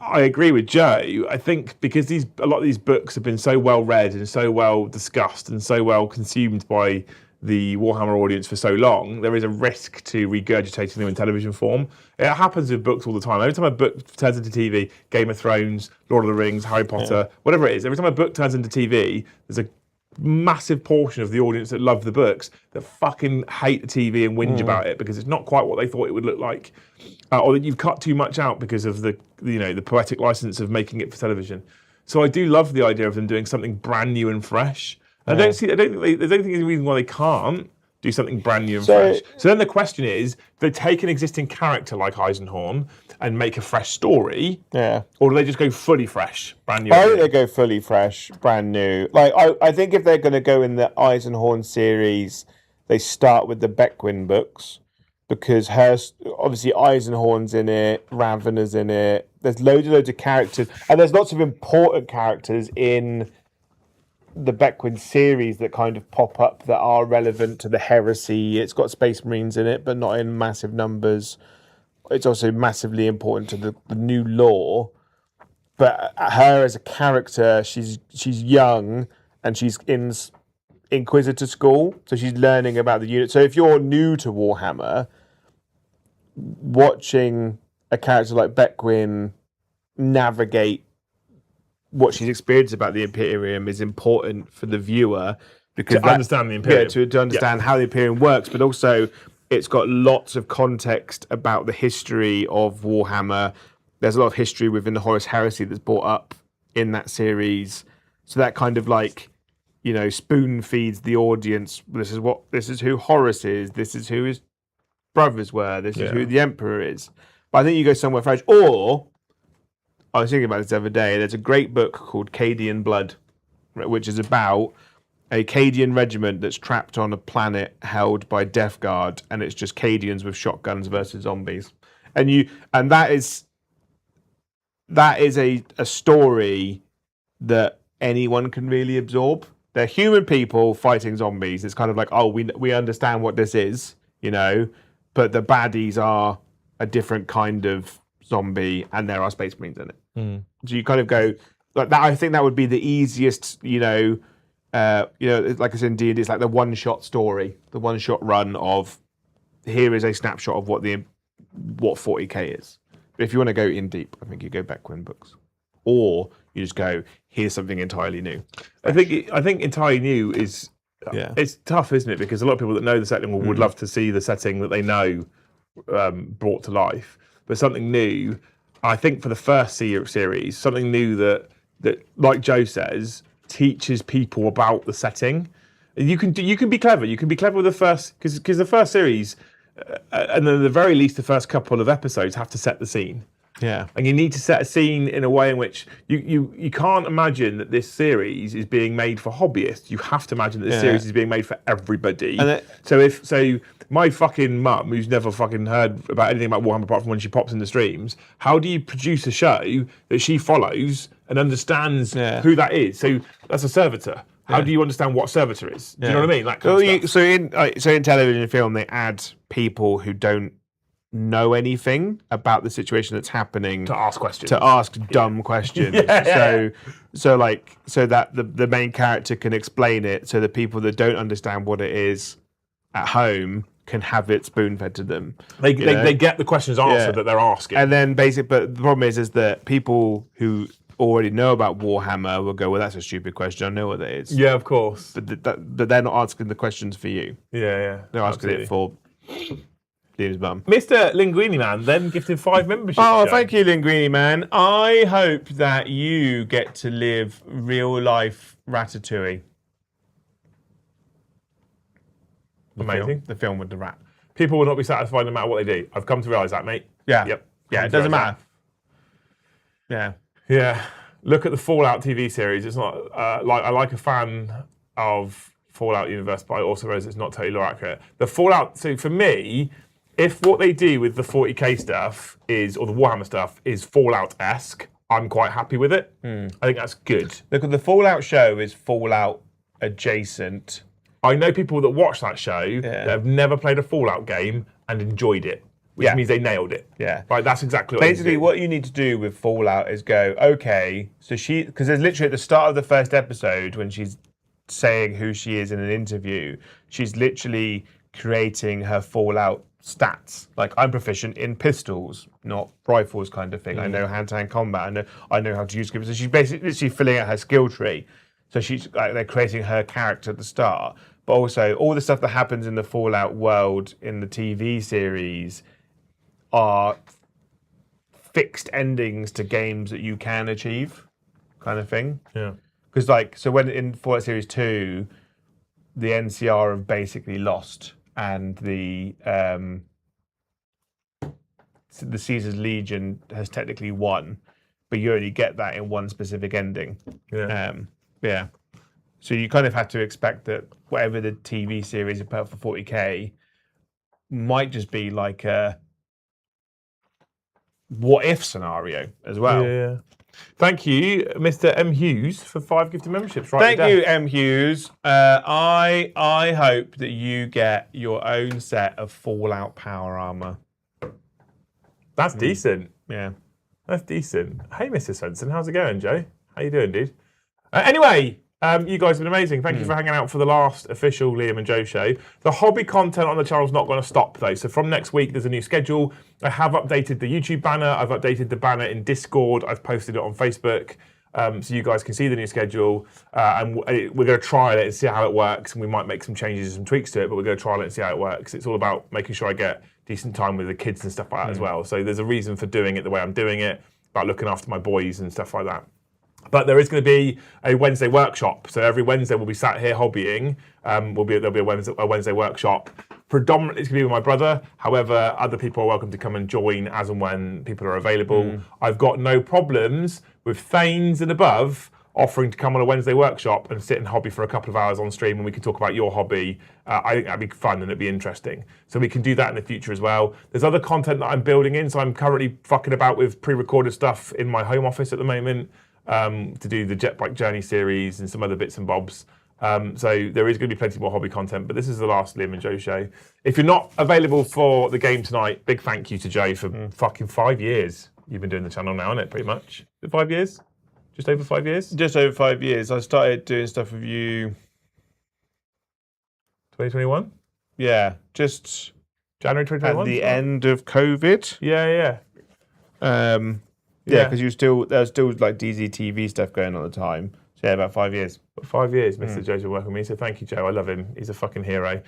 I agree with Joe. I think because a lot of these books have been so well read and so well discussed and so well consumed by the Warhammer audience for so long, there is a risk to regurgitating them in television form. It happens with books all the time. Every time a book turns into TV, Game of Thrones, Lord of the Rings, Harry Potter, whatever it is, every time a book turns into TV, there's a massive portion of the audience that love the books that fucking hate the TV and whinge about it because it's not quite what they thought it would look like, or that you've cut too much out because of the poetic license of making it for television. So I do love the idea of them doing something brand new and fresh. I don't think there's any reason why they can't do something brand new and fresh. So then the question is, do they take an existing character like Eisenhorn and make a fresh story? Yeah. Or do they just go fully fresh, brand new? I think they go fully fresh, brand new. Like I think if they're going to go in the Eisenhorn series, they start with the Beckwin books, because obviously Eisenhorn's in it, Ravenor's in it. There's loads of characters, and there's lots of important characters in the Beckwin series that kind of pop up that are relevant to the heresy. It's got Space Marines in it, but not in massive numbers. It's also massively important to the new lore. But her as a character, she's young and she's in Inquisitor school, so she's learning about the unit. So if you're new to Warhammer, watching a character like Beckwin navigate what she's experienced about the Imperium is important for the viewer because understand the Imperium. Yeah, to understand how the Imperium works, but also it's got lots of context about the history of Warhammer. There's a lot of history within the Horus Heresy that's brought up in that series. So that kind of like, spoon feeds the audience. This is who Horus is. This is who his brothers were. This is who the Emperor is. But I think you go somewhere fresh. Or, I was thinking about this the other day. There's a great book called Cadian Blood, which is about a Cadian regiment that's trapped on a planet held by Death Guard, and it's just Cadians with shotguns versus zombies. And that is a story that anyone can really absorb. They're human people fighting zombies. It's kind of like, we understand what this is, but the baddies are a different kind of zombie, and there are Space Marines in it. So you kind of go like that. I think that would be the easiest, like I said, indeed, it's like the one-shot story, the one-shot run of here is a snapshot of what 40k is. But if you want to go in deep, I think you go Beckwin books, or you just go, here's something entirely new. I think entirely new is it's tough, isn't it? Because a lot of people that know the setting would love to see the setting that they know brought to life, but something new. I think for the first series, something new that like Joe says, teaches people about the setting. You can be clever. You can be clever with the first because the first series. And then at the very least, the first couple of episodes have to set the scene. Yeah. And you need to set a scene in a way in which you can't imagine that this series is being made for hobbyists. You have to imagine that this series is being made for everybody. So my fucking mum, who's never fucking heard about anything about Warhammer apart from when she pops in the streams, how do you produce a show that she follows and understands who that is? So that's a servitor. How do you understand what servitor is? Do you know what I mean? That kind of stuff. So in television and film, they add people who don't know anything about the situation that's happening to ask questions, dumb questions. So that the main character can explain it, so the people that don't understand what it is at home can have it spoon fed to them. They get the questions answered that they're asking. And then but the problem is that people who already know about Warhammer will go, well, that's a stupid question. I know what that is. Yeah, of course. But they're not asking the questions for you. Yeah. They're asking it for Liam's mum. Mr. Linguini Man then gifted 5 memberships. Oh, thank you, Linguini Man. I hope that you get to live real life Ratatouille. Amazing. The film with the rat. People will not be satisfied no matter what they do. I've come to realise that, mate. Yeah. Yep. Yeah, it doesn't matter. Yeah. Yeah, look at the Fallout TV series. It's not I like a fan of Fallout universe, but I also realize it's not totally lore accurate. The Fallout. So for me, if what they do with the 40k stuff or the Warhammer stuff is Fallout-esque, I'm quite happy with it. I think that's good. Look, the Fallout show is Fallout adjacent. I know people that watch that show that have never played a Fallout game and enjoyed it. Which means they nailed it. Yeah. Right, that's exactly what you need to do with Fallout is go, okay, so because there's literally at the start of the first episode when she's saying who she is in an interview, she's literally creating her Fallout stats. Like, I'm proficient in pistols, not rifles kind of thing. I know hand-to-hand combat. I know how to use skills. So she's basically literally filling out her skill tree. So she's like, they're creating her character at the start. But also, all the stuff that happens in the Fallout world in the TV series are fixed endings to games that you can achieve, kind of thing. Yeah. Because when in Fallout Series 2, the NCR have basically lost, and the Caesar's Legion has technically won, but you only get that in one specific ending. Yeah. So you kind of have to expect that whatever the TV series about for 40k might just be like a what if scenario as well. Yeah. Thank you, Mr. M. Hughes, for 5 gifted memberships. Right. Thank you, M. Hughes. I hope that you get your own set of Fallout power armor. That's decent. Yeah. That's decent. Hey, Mr. Svensson, how's it going, Joe? How you doing, dude? Anyway, you guys have been amazing. Thank you for hanging out for the last official Liam and Joe show. The hobby content on the channel is not going to stop, though. So from next week, there's a new schedule. I have updated the YouTube banner. I've updated the banner in Discord. I've posted it on Facebook. So you guys can see the new schedule. And we're going to trial it and see how it works. And we might make some changes and some tweaks to it, but we're going to trial it and see how it works. It's all about making sure I get decent time with the kids and stuff like that as well. So there's a reason for doing it the way I'm doing it, about looking after my boys and stuff like that. But there is going to be a Wednesday workshop. So every Wednesday we'll be sat here hobbying. There'll be a Wednesday workshop. Predominantly it's going to be with my brother. However, other people are welcome to come and join as and when people are available. I've got no problems with Thanes and above offering to come on a Wednesday workshop and sit and hobby for a couple of hours on stream, and we can talk about your hobby. I think that'd be fun and it'd be interesting. So we can do that in the future as well. There's other content that I'm building in. So I'm currently fucking about with pre-recorded stuff in my home office at the moment. To do the Jet Bike Journey series and some other bits and bobs. So there is going to be plenty more hobby content, but this is the last Liam and Joe show. If you're not available for the game tonight, big thank you to Joe for fucking 5 years. You've been doing the channel now, isn't it, pretty much? 5 years? Just over 5 years? Just over 5 years. I started doing stuff with you. 2021? Yeah, just January 2021? at the end of COVID. Yeah. Yeah, because there was still like DZTV stuff going on at the time. So yeah, about 5 years. 5 years, Mr. Joe's been working with me, so thank you, Joe. I love him. He's a fucking hero.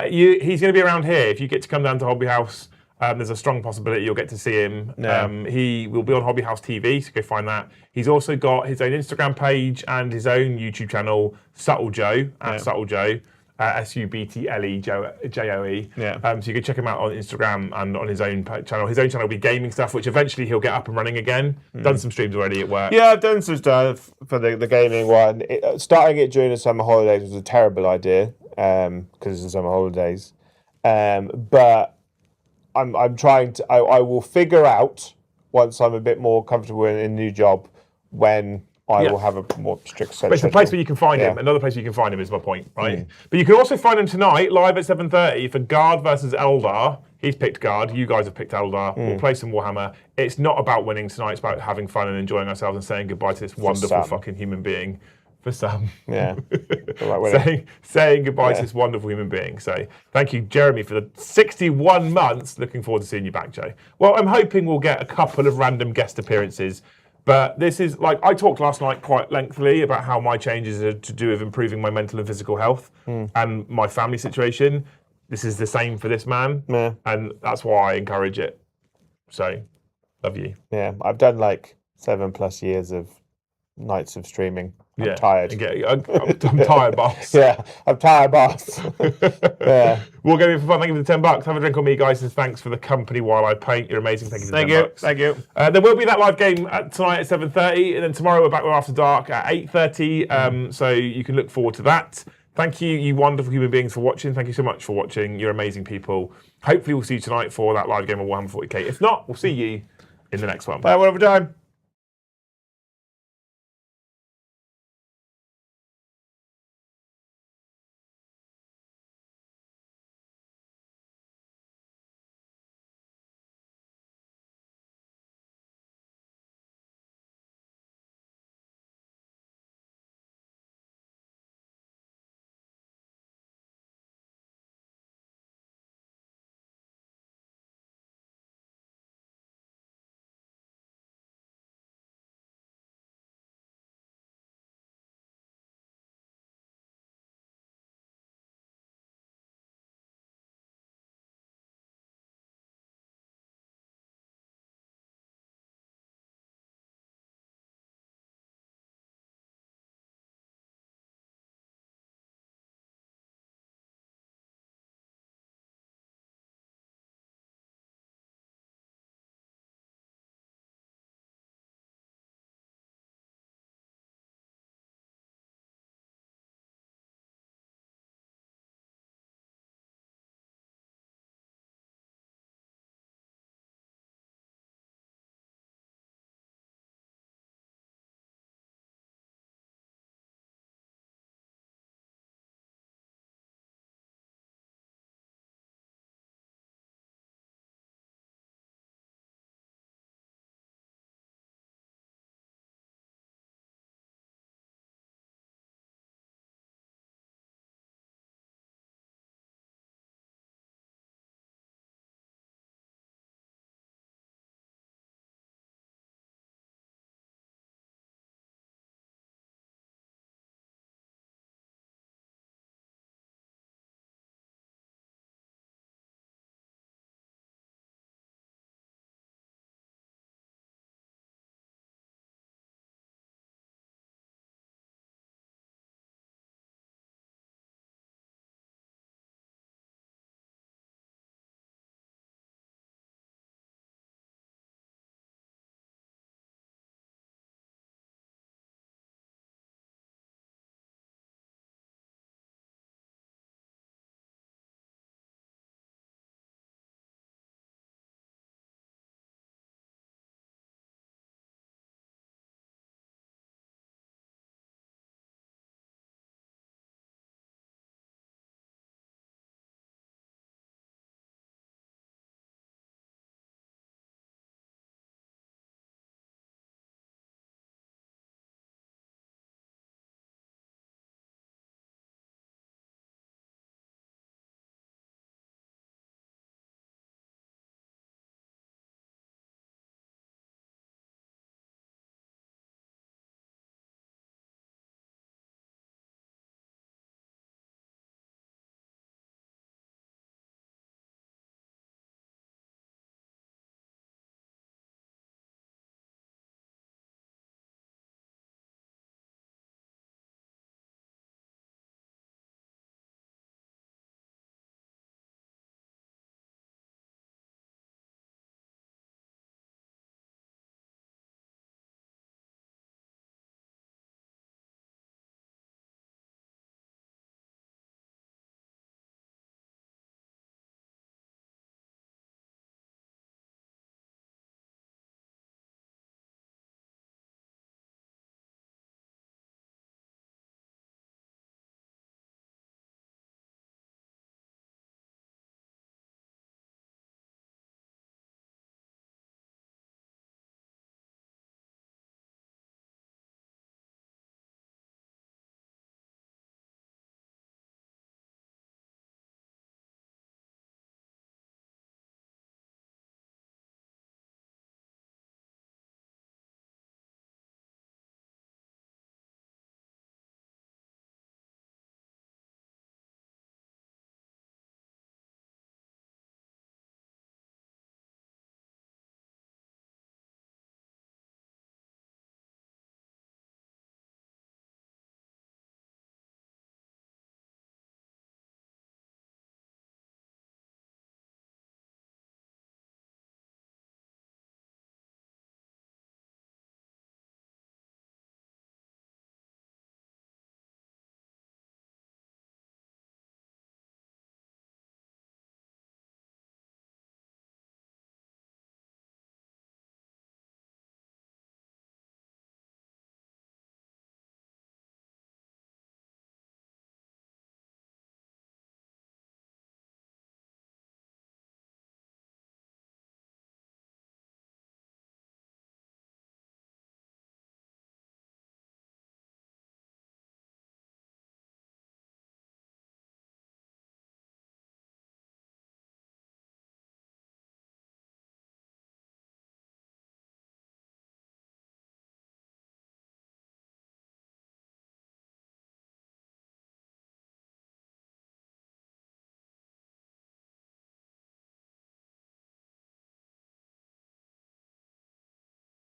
He's going to be around here. If you get to come down to Hobby House, there's a strong possibility you'll get to see him. Yeah. He will be on Hobby House TV, so go find that. He's also got his own Instagram page and his own YouTube channel, Subtle Joe, at Subtle Joe. SUBTLE Yeah. So you can check him out on Instagram and on his own channel. His own channel will be gaming stuff, which eventually he'll get up and running again. Done some streams already at work. Yeah, I've done some stuff for the gaming one. Starting it during the summer holidays was a terrible idea because it's the summer holidays. But I'm trying to. I will figure out once I'm a bit more comfortable in a new job when I will have a more strict schedule. But it's a place where you can find him. Another place where you can find him is my point, right? But you can also find him tonight, live at 7:30 for Guard versus Eldar. He's picked Guard. You guys have picked Eldar. We'll play some Warhammer. It's not about winning tonight. It's about having fun and enjoying ourselves and saying goodbye to this wonderful fucking human being. For some. Yeah. saying goodbye to this wonderful human being. So thank you, Jeremy, for the 61 months. Looking forward to seeing you back, Joe. Well, I'm hoping we'll get a couple of random guest appearances. But this is, like, I talked last night quite lengthily about how my changes are to do with improving my mental and physical health and my family situation. This is the same for this man. Yeah. And that's why I encourage it. So, love you. Yeah, I've done like 7+ years of nights of streaming. I'm tired. I'm tired, boss. Yeah, I'm tired, boss. Yeah. We'll go in for fun. Thank you for the $10. Have a drink on me, guys, and thanks for the company while I paint. You're amazing. Thank you for the $10. Thank you. There will be that live game tonight at 7:30, and then tomorrow we're back with After Dark at 8:30. So you can look forward to that. Thank you, you wonderful human beings, for watching. Thank you so much for watching. You're amazing people. Hopefully we'll see you tonight for that live game of Warhammer 40k. If not, we'll see you in the next one. Bye, one over time.